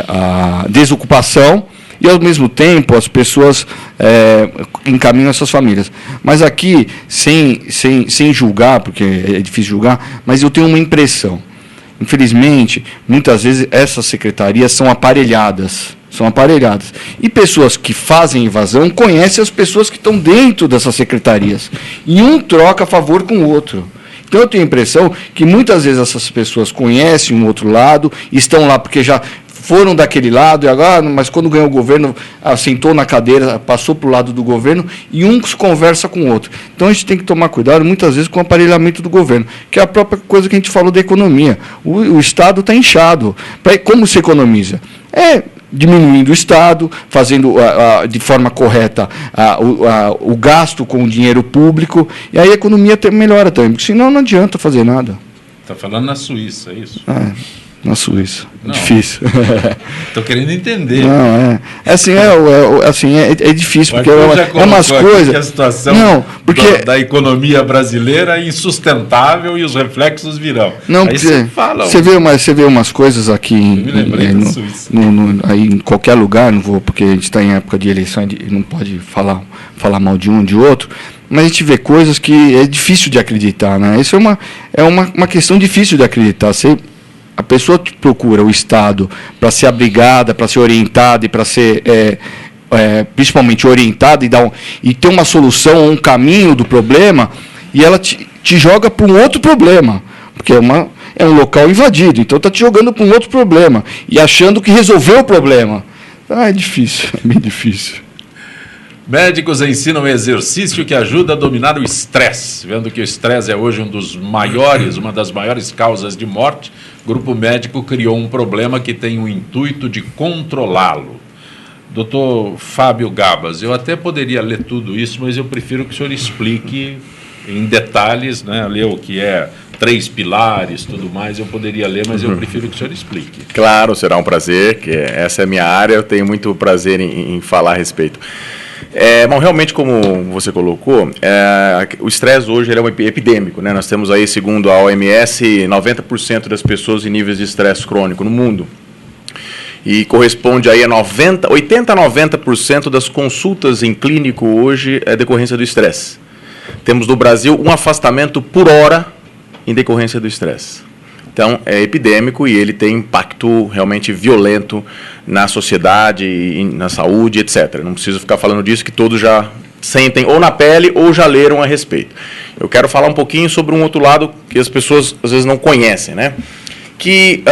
a desocupação, e, ao mesmo tempo, as pessoas encaminham essas famílias. Mas aqui, sem julgar, porque é difícil julgar, mas eu tenho uma impressão. Infelizmente, muitas vezes essas secretarias são aparelhadas. E pessoas que fazem invasão conhecem as pessoas que estão dentro dessas secretarias. E um troca favor com o outro. Então eu tenho a impressão que muitas vezes essas pessoas conhecem um outro lado, estão lá porque já foram daquele lado, e agora, mas quando ganhou o governo, sentou na cadeira, passou para o lado do governo, e um conversa com o outro. Então a gente tem que tomar cuidado, muitas vezes, com o aparelhamento do governo, que é a própria coisa que a gente falou da economia. O Estado está inchado. Como se economiza? Diminuindo o Estado, fazendo de forma correta o gasto com o dinheiro público, e aí a economia melhora também, porque senão não adianta fazer nada. Está falando na Suíça, é isso? Na Suíça. Não. Difícil. Estou querendo entender. Não, é difícil, porque é umas coisas. A situação da economia brasileira é insustentável e os reflexos virão. Não, aí você vê umas coisas aqui aí em qualquer lugar, não vou, porque a gente está em época de eleição e não pode falar mal de um de outro. Mas a gente vê coisas que é difícil de acreditar, né? Isso é uma questão difícil de acreditar. A pessoa que procura o Estado para ser abrigada, para ser orientada e para ser principalmente orientada e ter uma solução, um caminho do problema, e ela te joga para um outro problema, porque é um local invadido, então está te jogando para um outro problema e achando que resolveu o problema. É difícil, é bem difícil. Médicos ensinam exercício que ajuda a dominar o estresse. Vendo que o estresse é hoje uma das maiores causas de morte, o grupo médico criou um problema que tem o intuito de controlá-lo. Dr. Fábio Gabas, eu até poderia ler tudo isso, mas eu prefiro que o senhor explique em detalhes, né? Ler o que é 3 pilares, tudo mais, eu poderia ler, mas eu prefiro que o senhor explique. Claro, será um prazer, que essa é a minha área, eu tenho muito prazer em falar a respeito. Bom, realmente, como você colocou, o estresse hoje é epidêmico, né? Nós temos aí, segundo a OMS, 90% das pessoas em níveis de estresse crônico no mundo. E corresponde aí a 80 a 90% das consultas em clínico hoje é decorrência do estresse. Temos no Brasil um afastamento por hora em decorrência do estresse. Então, é epidêmico e ele tem impacto realmente violento na sociedade, na saúde, etc. Não preciso ficar falando disso, que todos já sentem ou na pele ou já leram a respeito. Eu quero falar um pouquinho sobre um outro lado que as pessoas às vezes não conhecem, né? Que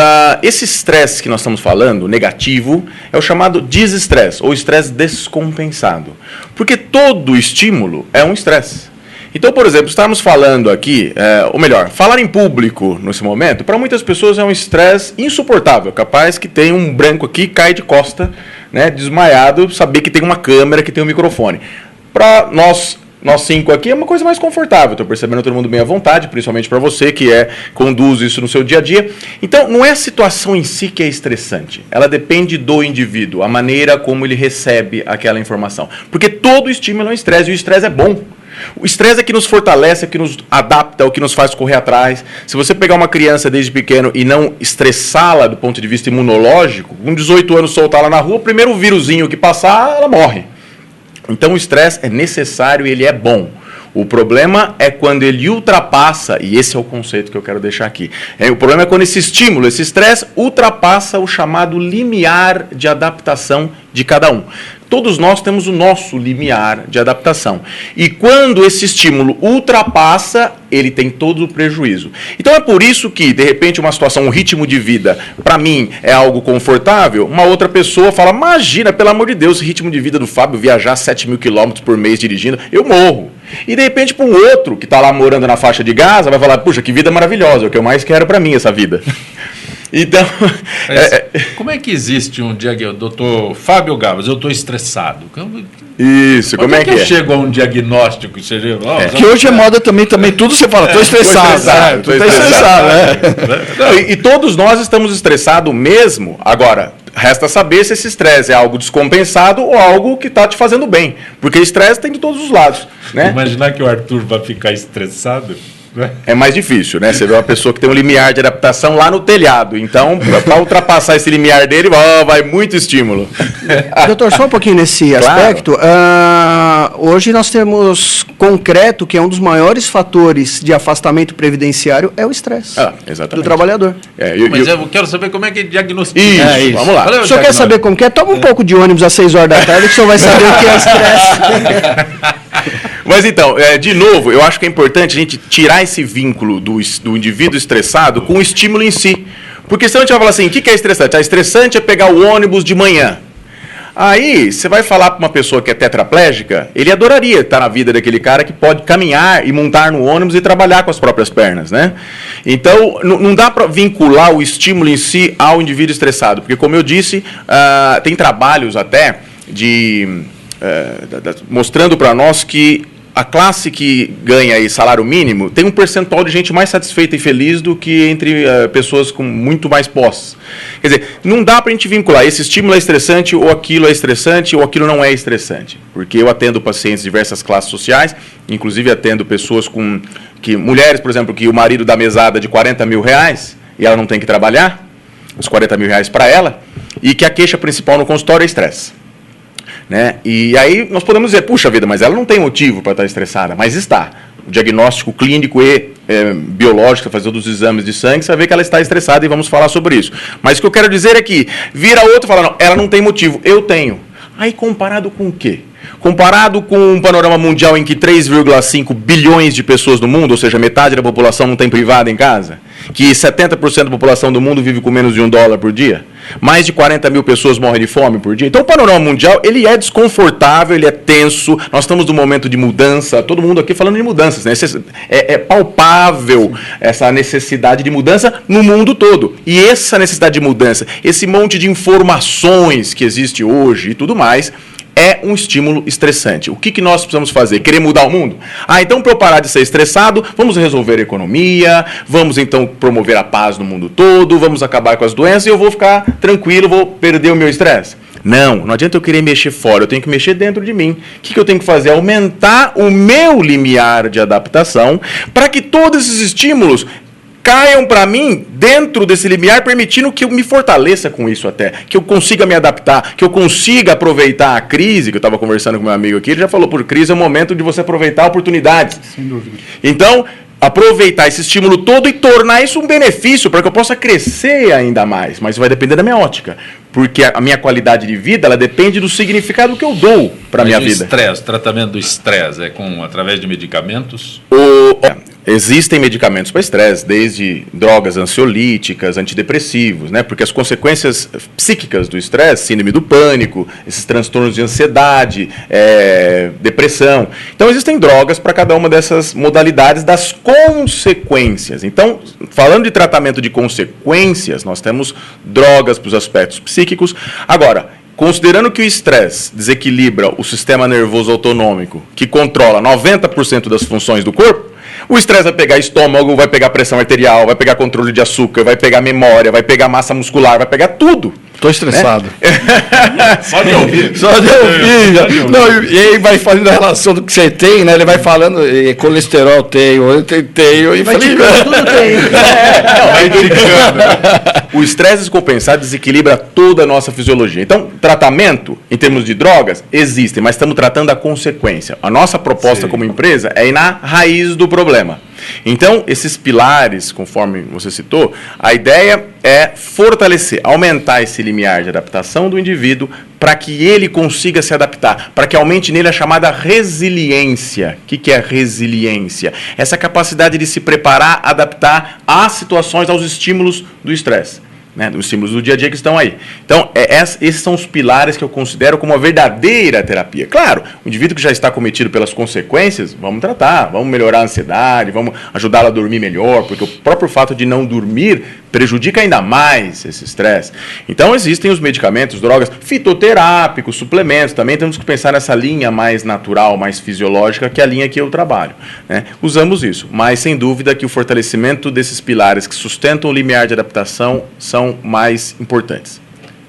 esse estresse que nós estamos falando, negativo, é o chamado desestresse, ou estresse descompensado. Porque todo estímulo é um estresse. Então, por exemplo, estamos falando aqui, ou melhor, falar em público nesse momento, para muitas pessoas é um estresse insuportável, capaz que tem um branco aqui, cai de costa, né, desmaiado, saber que tem uma câmera, que tem um microfone. Para nós 5 aqui é uma coisa mais confortável, estou percebendo todo mundo bem à vontade, principalmente para você que conduz isso no seu dia a dia. Então, não é a situação em si que é estressante, ela depende do indivíduo, a maneira como ele recebe aquela informação. Porque todo estímulo é um estresse, e o estresse é bom. O estresse é que nos fortalece, é que nos adapta, é o que nos faz correr atrás. Se você pegar uma criança desde pequeno e não estressá-la do ponto de vista imunológico, com 18 anos soltá-la na rua, o primeiro vírusinho que passar, ela morre. Então o estresse é necessário e ele é bom. O problema é quando ele ultrapassa, e esse é o conceito que eu quero deixar aqui. O problema é quando esse estímulo, esse estresse, ultrapassa o chamado limiar de adaptação de cada um. Todos nós temos o nosso limiar de adaptação. E quando esse estímulo ultrapassa, ele tem todo o prejuízo. Então é por isso que, de repente, uma situação, um ritmo de vida, para mim, é algo confortável, uma outra pessoa fala, imagina, pelo amor de Deus, o ritmo de vida do Fábio, viajar 7.000 quilômetros por mês dirigindo, eu morro. E de repente, para um outro que está lá morando na faixa de Gaza, vai falar, puxa, que vida maravilhosa, é o que eu mais quero para mim, essa vida. Então, como é que existe um diagnóstico? Doutor Fábio Gabas, eu estou estressado. Isso, como é que eu chego a um diagnóstico? Que hoje é moda também tudo você fala, estou estressado. Estou estressado. E todos nós estamos estressados mesmo. Agora, resta saber se esse estresse é algo descompensado ou algo que está te fazendo bem. Porque estresse tem de todos os lados. Né? Imaginar que o Arthur vai ficar estressado... É mais difícil, né? Você vê uma pessoa que tem um limiar de adaptação lá no telhado. Então, para ultrapassar esse limiar dele, vai muito estímulo. Doutor, só um pouquinho nesse aspecto. Hoje nós temos concreto que é um dos maiores fatores de afastamento previdenciário é o estresse do trabalhador. Mas eu quero saber como é que diagnostica. Isso. Vamos lá. O senhor quer saber como que é? Toma um pouco de ônibus às 6 horas da tarde que o senhor vai saber o que é estresse. Mas então, de novo, eu acho que é importante a gente tirar esse vínculo do indivíduo estressado com o estímulo em si. Porque senão a gente vai falar assim, o que é estressante? Estressante é pegar o ônibus de manhã. Aí, você vai falar para uma pessoa que é tetraplégica, ele adoraria estar na vida daquele cara que pode caminhar e montar no ônibus e trabalhar com as próprias pernas, né? Então, não dá para vincular o estímulo em si ao indivíduo estressado. Porque, como eu disse, tem trabalhos até mostrando para nós que a classe que ganha aí salário mínimo tem um percentual de gente mais satisfeita e feliz do que entre pessoas com muito mais posses. Quer dizer, não dá para a gente vincular esse estímulo é estressante ou aquilo não é estressante. Porque eu atendo pacientes de diversas classes sociais, inclusive atendo pessoas mulheres, por exemplo, que o marido dá mesada de 40 mil reais e ela não tem que trabalhar, os 40 mil reais para ela, e que a queixa principal no consultório é estresse. Né? E aí nós podemos dizer, puxa vida, mas ela não tem motivo para estar estressada, mas está. O diagnóstico clínico e biológico, fazer todos os exames de sangue, você vai ver que ela está estressada e vamos falar sobre isso. Mas o que eu quero dizer é que vira outro e fala, não, ela não tem motivo, eu tenho. Aí comparado com o quê? Comparado com um panorama mundial em que 3,5 bilhões de pessoas no mundo, ou seja, metade da população não tem privada em casa, que 70% da população do mundo vive com menos de $1 por dia, mais de 40 mil pessoas morrem de fome por dia. Então o panorama mundial ele é desconfortável, ele é tenso, nós estamos num momento de mudança, todo mundo aqui falando de mudanças, né? É palpável essa necessidade de mudança no mundo todo. E essa necessidade de mudança, esse monte de informações que existe hoje e tudo mais, é um estímulo estressante. O que nós precisamos fazer? Querer mudar o mundo? Então, para eu parar de ser estressado, vamos resolver a economia, vamos então promover a paz no mundo todo, vamos acabar com as doenças e eu vou ficar tranquilo, vou perder o meu estresse. Não adianta eu querer mexer fora, eu tenho que mexer dentro de mim. O que eu tenho que fazer? Aumentar o meu limiar de adaptação para que todos esses estímulos caiam para mim dentro desse limiar, permitindo que eu me fortaleça com isso até, que eu consiga me adaptar, que eu consiga aproveitar a crise, que eu estava conversando com meu amigo aqui, ele já falou, por crise é o momento de você aproveitar oportunidades. Sem dúvida. Então, aproveitar esse estímulo todo e tornar isso um benefício para que eu possa crescer ainda mais, mas vai depender da minha ótica, porque a minha qualidade de vida, ela depende do significado que eu dou para a minha vida. O tratamento do estresse é através de medicamentos? Existem medicamentos para estresse, desde drogas ansiolíticas, antidepressivos, né? Porque as consequências psíquicas do estresse, síndrome do pânico, esses transtornos de ansiedade, depressão. Então, existem drogas para cada uma dessas modalidades das consequências. Então, falando de tratamento de consequências, nós temos drogas para os aspectos psíquicos. Agora, considerando que o estresse desequilibra o sistema nervoso autonômico, que controla 90% das funções do corpo, o estresse vai pegar estômago, vai pegar pressão arterial, vai pegar controle de açúcar, vai pegar memória, vai pegar massa muscular, vai pegar tudo. Estou estressado. Só de ouvir. Só de ouvir. Já. Não, e aí vai fazendo a relação do que você tem, né? Ele vai falando, colesterol tenho, e vai falei, tudo tem. Vai indicando. O estresse descompensado desequilibra toda a nossa fisiologia. Então, tratamento, em termos de drogas, existe, mas estamos tratando a consequência. A nossa proposta como empresa é ir na raiz do problema. Então, esses pilares, conforme você citou, a ideia é fortalecer, aumentar esse limiar de adaptação do indivíduo para que ele consiga se adaptar, para que aumente nele a chamada resiliência. O que é resiliência? Essa capacidade de se preparar, adaptar às situações, aos estímulos do estresse. Né, dos estímulos do dia a dia que estão aí. Então, esses são os pilares que eu considero como uma verdadeira terapia. Claro, o indivíduo que já está cometido pelas consequências, vamos tratar, vamos melhorar a ansiedade, vamos ajudá-lo a dormir melhor, porque o próprio fato de não dormir prejudica ainda mais esse estresse. Então, existem os medicamentos, drogas, fitoterápicos, suplementos, também temos que pensar nessa linha mais natural, mais fisiológica, que é a linha que eu trabalho. Né? Usamos isso, mas sem dúvida que o fortalecimento desses pilares que sustentam o limiar de adaptação são mais importantes.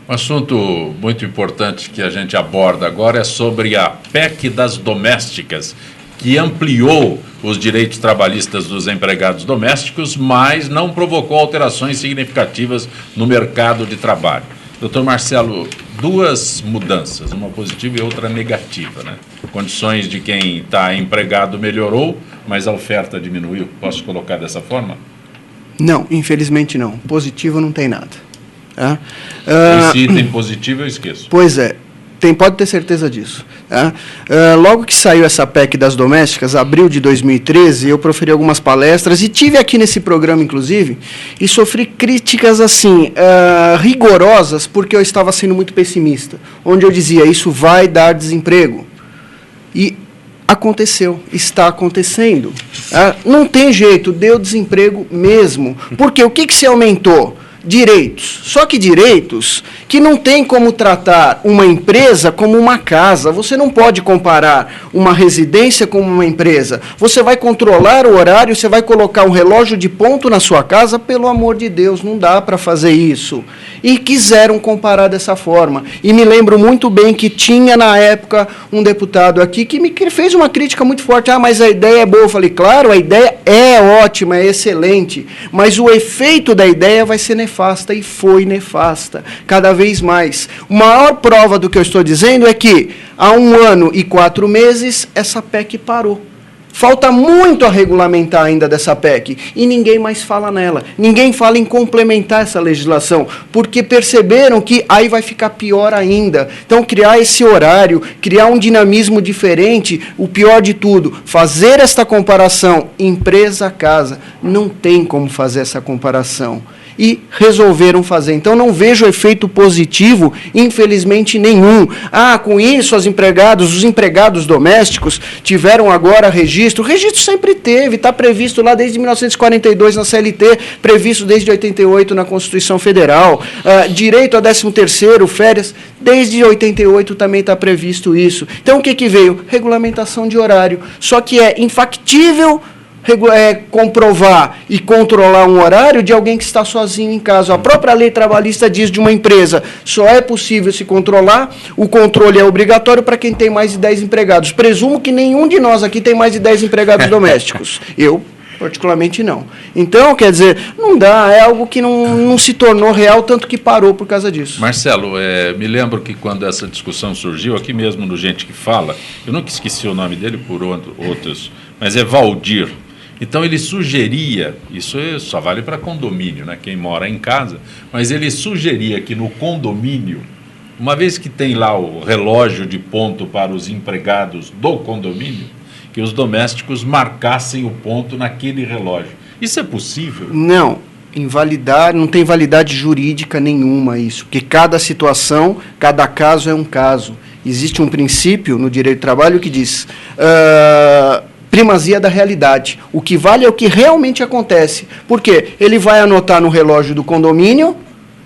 Um assunto muito importante que a gente aborda agora é sobre a PEC das domésticas, que ampliou os direitos trabalhistas dos empregados domésticos, mas não provocou alterações significativas no mercado de trabalho. Doutor Marcelo, duas mudanças, uma positiva e outra negativa, né? Condições de quem está empregado melhorou, mas a oferta diminuiu. Posso colocar dessa forma? Não, infelizmente não. Positivo não tem nada. Tá? Esse item positivo eu esqueço. Pois é, pode ter certeza disso. Tá? Logo que saiu essa PEC das domésticas, abril de 2013, eu proferi algumas palestras e tive aqui nesse programa, inclusive, e sofri críticas assim, rigorosas, porque eu estava sendo muito pessimista, onde eu dizia, isso vai dar desemprego. E aconteceu, está acontecendo. Não tem jeito, deu desemprego mesmo. Porque o que se aumentou? Direitos. Só que direitos que não tem como tratar uma empresa como uma casa. Você não pode comparar uma residência como uma empresa. Você vai controlar o horário, você vai colocar um relógio de ponto na sua casa, pelo amor de Deus, não dá para fazer isso. E quiseram comparar dessa forma. E me lembro muito bem que tinha, na época, um deputado aqui que me fez uma crítica muito forte. Mas a ideia é boa. Eu falei, claro, a ideia é ótima, é excelente, mas o efeito da ideia vai ser nefasta, e foi nefasta, cada vez mais. A maior prova do que eu estou dizendo é que, há 1 ano e 4 meses, essa PEC parou. Falta muito a regulamentar ainda dessa PEC, e ninguém mais fala nela. Ninguém fala em complementar essa legislação, porque perceberam que aí vai ficar pior ainda. Então, criar esse horário, criar um dinamismo diferente, o pior de tudo, fazer esta comparação empresa-casa, não tem como fazer essa comparação. E resolveram fazer. Então, não vejo efeito positivo, infelizmente, nenhum. Com isso, os empregados domésticos tiveram agora registro. O registro sempre teve, está previsto lá desde 1942 na CLT, previsto desde 88 na Constituição Federal. Direito a 13º, férias, desde 88 também está previsto isso. Então, o que veio? Regulamentação de horário. Só que é infactível comprovar e controlar um horário de alguém que está sozinho em casa. A própria lei trabalhista diz de uma empresa, só é possível se controlar, o controle é obrigatório para quem tem mais de 10 empregados. Presumo que nenhum de nós aqui tem mais de 10 empregados domésticos. Eu, particularmente, não. Então, quer dizer, não dá, é algo que não se tornou real, tanto que parou por causa disso. Marcelo, me lembro que quando essa discussão surgiu, aqui mesmo no Gente que Fala, eu nunca esqueci o nome dele por outros, mas é Valdir. Então, ele sugeria, isso só vale para condomínio, né, quem mora em casa, mas ele sugeria que no condomínio, uma vez que tem lá o relógio de ponto para os empregados do condomínio, que os domésticos marcassem o ponto naquele relógio. Isso é possível? Não. Não tem validade jurídica nenhuma isso, porque cada situação, cada caso é um caso. Existe um princípio no direito do trabalho que diz... primazia da realidade. O que vale é o que realmente acontece. Por quê? Ele vai anotar no relógio do condomínio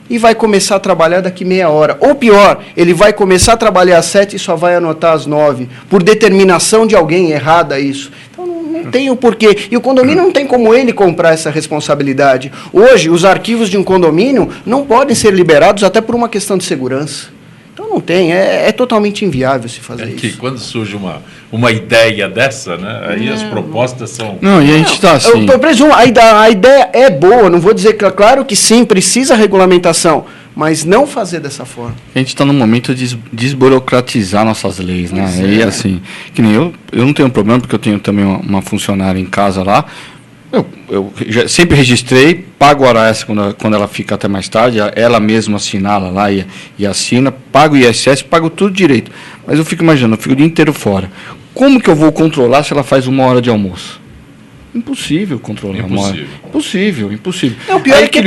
e vai começar a trabalhar daqui meia hora. Ou pior, ele vai começar a trabalhar às 7 e só vai anotar às 9. Por determinação de alguém errada isso. Então, Não tem o porquê. E o condomínio não tem como ele comprar essa responsabilidade. Hoje, os arquivos de um condomínio não podem ser liberados até por uma questão de segurança. Então não tem, é totalmente inviável se fazer isso. Que quando surge uma ideia dessa, né? Aí as propostas são... Não, e a gente está assim... Eu presumo, a ideia é boa, não vou dizer que, claro que sim, precisa regulamentação, mas não fazer dessa forma. A gente está no momento de desburocratizar nossas leis, né? E assim, que nem eu não tenho problema, porque eu tenho também uma funcionária em casa lá. Eu sempre registrei, pago a hora extra quando ela fica até mais tarde, ela mesma assinala lá e assina, pago o ISS, pago tudo direito. Mas eu fico imaginando, eu fico o dia inteiro fora. Como que eu vou controlar se ela faz 1 hora de almoço? Impossível controlar. Impossível. O pior é que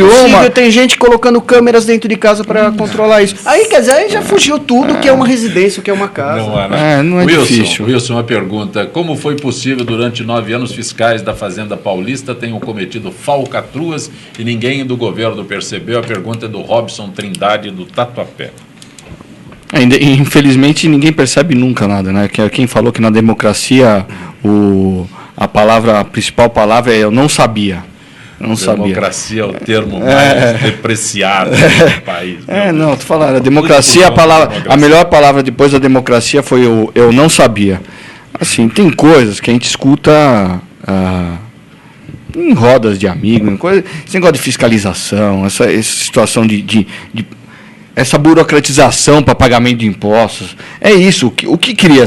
tem gente colocando câmeras dentro de casa para controlar isso. Aí, quer dizer, aí já fugiu tudo que é uma residência, o que é uma casa. Não é difícil. Wilson, uma pergunta. Como foi possível durante 9 anos fiscais da Fazenda Paulista tenham cometido falcatruas e ninguém do governo percebeu? A pergunta é do Robson Trindade, do Tatuapé. Infelizmente, ninguém percebe nunca nada, né? Quem falou que na democracia a principal palavra é eu não sabia. Democracia é o termo mais depreciado do país. Tô falando, a democracia, a melhor palavra depois da democracia foi eu não sabia. Assim, tem coisas que a gente escuta em rodas de amigos, esse negócio de fiscalização, essa situação de essa burocratização para pagamento de impostos. É isso. O que cria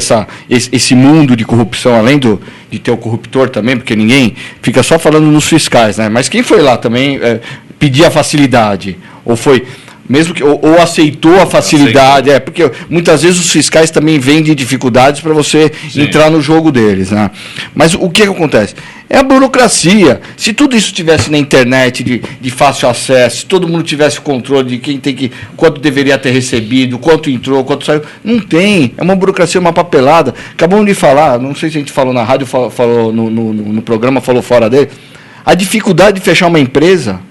esse mundo de corrupção, além de ter o corruptor também, porque ninguém fica só falando nos fiscais, né? Mas quem foi lá também pedir a facilidade? Ou foi... Mesmo que, ou aceitou a facilidade, porque muitas vezes os fiscais também vendem dificuldades para você entrar no jogo deles, né? Mas o que acontece? É a burocracia. Se tudo isso estivesse na internet de fácil acesso, se todo mundo tivesse controle de quanto deveria ter recebido, quanto entrou, quanto saiu, não tem. É uma burocracia, uma papelada. Acabamos de falar, não sei se a gente falou na rádio, falou no programa, falou fora dele, a dificuldade de fechar uma empresa.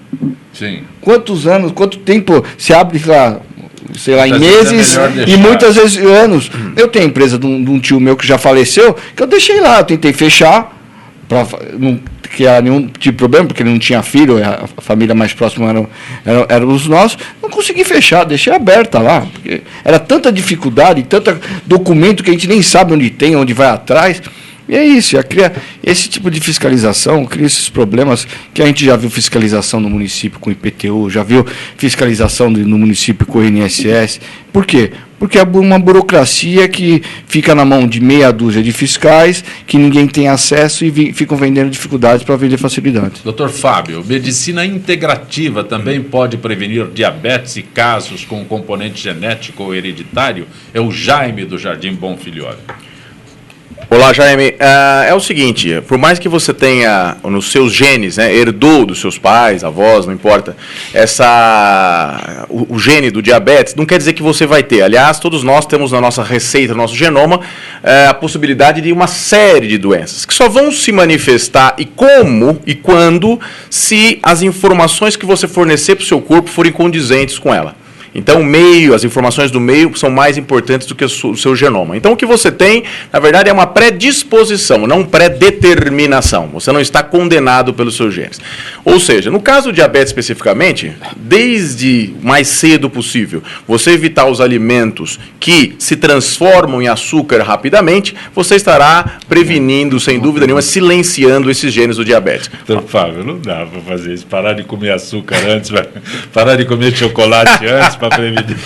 Sim. Quantos anos, quanto tempo se abre, sei lá, em meses e muitas vezes anos. Eu tenho a empresa de um tio meu que já faleceu, que eu deixei lá, eu tentei fechar, não criar nenhum tipo de problema, porque ele não tinha filho, a família mais próxima eram os nossos, não consegui fechar, deixei aberta lá, porque era tanta dificuldade, tanto documento que a gente nem sabe onde tem, onde vai atrás. E é isso, esse tipo de fiscalização cria esses problemas que a gente já viu fiscalização no município com o IPTU, já viu fiscalização no município com o INSS. Por quê? Porque é uma burocracia que fica na mão de meia dúzia de fiscais, que ninguém tem acesso e ficam vendendo dificuldades para vender facilidades. Doutor Fábio, medicina integrativa também pode prevenir diabetes e casos com componente genético ou hereditário? É o Jaime do Jardim Bonfilhole. Olá, Jaime. É o seguinte, por mais que você tenha nos seus genes, né, herdou dos seus pais, avós, não importa, o gene do diabetes, não quer dizer que você vai ter. Aliás, todos nós temos na nossa receita, no nosso genoma, a possibilidade de uma série de doenças, que só vão se manifestar e como e quando, se as informações que você fornecer para o seu corpo forem condizentes com ela. Então, o meio, as informações do meio são mais importantes do que o seu genoma. Então, o que você tem, na verdade, é uma predisposição, não predeterminação. Você não está condenado pelos seus genes. Ou seja, no caso do diabetes especificamente, desde o mais cedo possível, você evitar os alimentos que se transformam em açúcar rapidamente, você estará prevenindo, sem dúvida nenhuma, silenciando esses genes do diabetes. Então, Fábio, não dá para fazer isso. Parar de comer açúcar antes, parar de comer chocolate antes, para prevenir.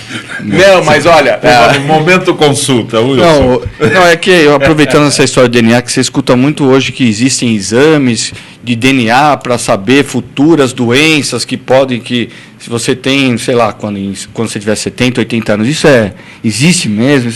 Não, mas olha... Momento consulta, Wilson. Não, é que, aproveitando essa história de DNA, que você escuta muito hoje que existem exames de DNA para saber futuras doenças que podem, se você tem, sei lá, quando você tiver 70, 80 anos, existe mesmo,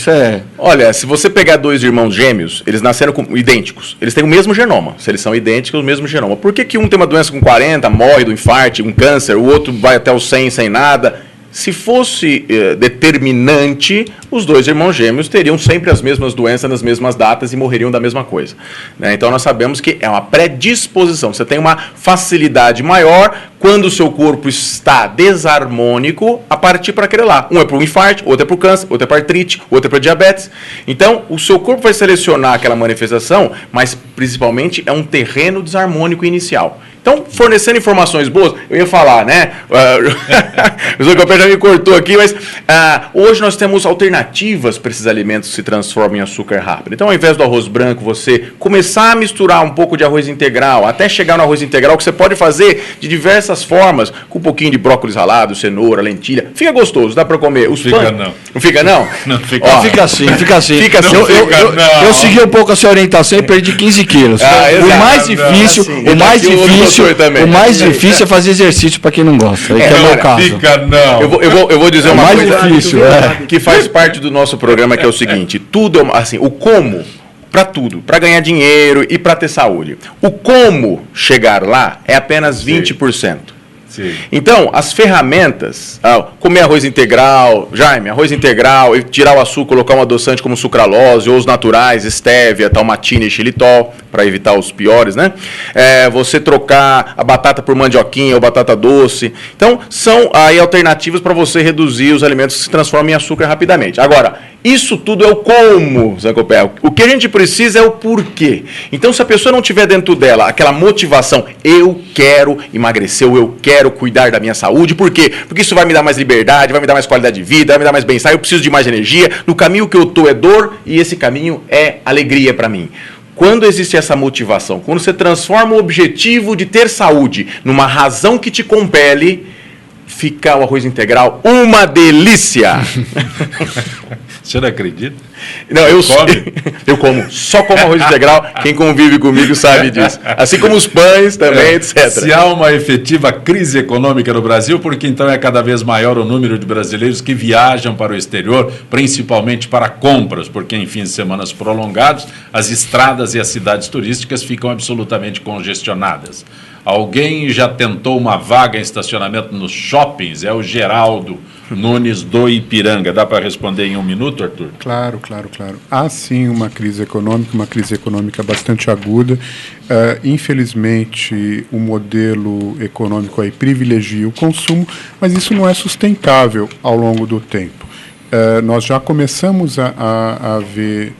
Olha, se você pegar 2 irmãos gêmeos, eles nasceram idênticos, eles têm o mesmo genoma, se eles são idênticos, o mesmo genoma. Por que um tem uma doença com 40, morre do infarte, um câncer, o outro vai até os 100 sem nada? Se fosse determinante, os dois irmãos gêmeos teriam sempre as mesmas doenças nas mesmas datas e morreriam da mesma coisa, né? Então nós sabemos que é uma predisposição. Você tem uma facilidade maior quando o seu corpo está desarmônico a partir para aquele lá. Um é para o infarto, outro é para o câncer, outro é para artrite, outro é para diabetes. Então o seu corpo vai selecionar aquela manifestação, mas principalmente é um terreno desarmônico inicial. Então, fornecendo informações boas, eu ia falar, né? O Zé já me cortou aqui, mas hoje nós temos alternativas para esses alimentos que se transformam em açúcar rápido. Então, ao invés do arroz branco, você começar a misturar um pouco de arroz integral, até chegar no arroz integral, que você pode fazer de diversas formas, com um pouquinho de brócolis ralado, cenoura, lentilha. Fica gostoso, dá para comer. Os fica não. Não fica não? Não fica. Ó, fica assim, fica assim. Fica assim. Eu segui um pouco a sua orientação e perdi 15 quilos. O mais difícil, o mais difícil é fazer exercício para quem não gosta. Que é o meu caso. Fica não. Eu vou dizer uma coisa difícil, que faz parte do nosso programa, que é o seguinte: tudo, assim, o como, para tudo, para ganhar dinheiro e para ter saúde. O como chegar lá é apenas 20%. Sim. Então, as ferramentas, comer arroz integral, Jaime, arroz integral, e tirar o açúcar, colocar um adoçante como sucralose, ou os naturais, stevia, talmatina e xilitol, para evitar os piores, né? Você trocar a batata por mandioquinha ou batata doce. Então, são aí alternativas para você reduzir os alimentos que se transformam em açúcar rapidamente. Agora, isso tudo é o como, Zé Copé. O que a gente precisa é o porquê. Então, se a pessoa não tiver dentro dela aquela motivação, eu quero emagrecer, ou eu quero cuidar da minha saúde, por quê? Porque isso vai me dar mais liberdade, vai me dar mais qualidade de vida, vai me dar mais bem-estar, eu preciso de mais energia, no caminho que eu estou é dor, e esse caminho é alegria para mim. Quando existe essa motivação, quando você transforma o objetivo de ter saúde numa razão que te compele, fica o arroz integral uma delícia. Você não acredita? Não, eu como. Só como arroz integral. Quem convive comigo sabe disso. Assim como os pães também, etc. Se há uma efetiva crise econômica no Brasil, porque então é cada vez maior o número de brasileiros que viajam para o exterior, principalmente para compras, porque em fins de semana prolongados, as estradas e as cidades turísticas ficam absolutamente congestionadas. Alguém já tentou uma vaga em estacionamento nos shoppings? É o Geraldo Nunes do Ipiranga. Dá para responder em um minuto, Arthur? Claro. Há sim uma crise econômica bastante aguda. Infelizmente, o modelo econômico aí privilegia o consumo, mas isso não é sustentável ao longo do tempo. Nós já começamos a ver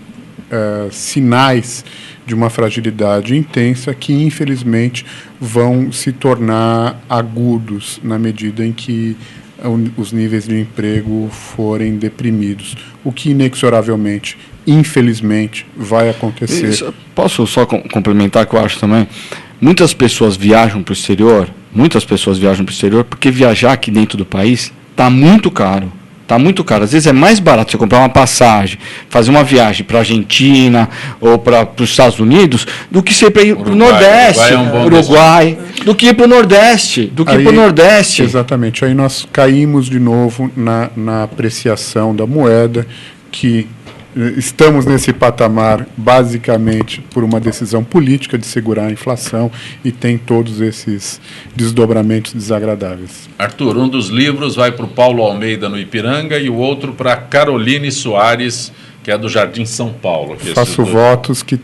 sinais de uma fragilidade intensa que, infelizmente, vão se tornar agudos na medida em que os níveis de emprego forem deprimidos, o que inexoravelmente, infelizmente, vai acontecer. Isso, posso só complementar que eu acho também? Muitas pessoas viajam para o exterior, porque viajar aqui dentro do país está muito caro. Está muito caro. Às vezes é mais barato você comprar uma passagem, fazer uma viagem para a Argentina ou para os Estados Unidos, do que você ir para o Nordeste, Uruguai, do que ir para o Nordeste, Exatamente. Aí nós caímos de novo na apreciação da moeda, que estamos nesse patamar basicamente por uma decisão política de segurar a inflação e tem todos esses desdobramentos desagradáveis. Arthur, um dos livros vai para o Paulo Almeida no Ipiranga e o outro para Caroline Soares, que é do Jardim São Paulo. Faço votos que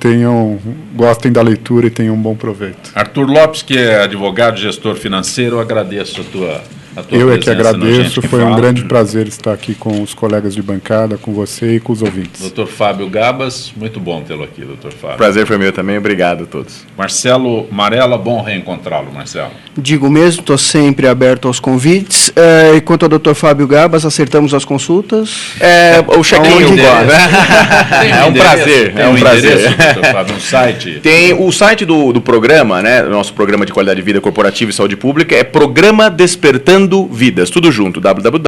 gostem da leitura e tenham um bom proveito. Arthur Lopes, que é advogado e gestor financeiro, eu agradeço a tua Eu é que agradeço, foi um grande prazer estar aqui com os colegas de bancada, com você e com os ouvintes. Dr. Fábio Gabas, muito bom tê-lo aqui, Dr. Fábio. Prazer foi meu também, obrigado a todos. Marcelo Marella, bom reencontrá-lo, Marcelo. Digo mesmo, estou sempre aberto aos convites. E quanto ao Dr. Fábio Gabas, acertamos as consultas? O check-in é um prazer. É um prazer. Dr. Fábio, um site? Tem o site do programa, né? Nosso programa de qualidade de vida corporativa e saúde pública é Programa Despertando Vidas, tudo junto, www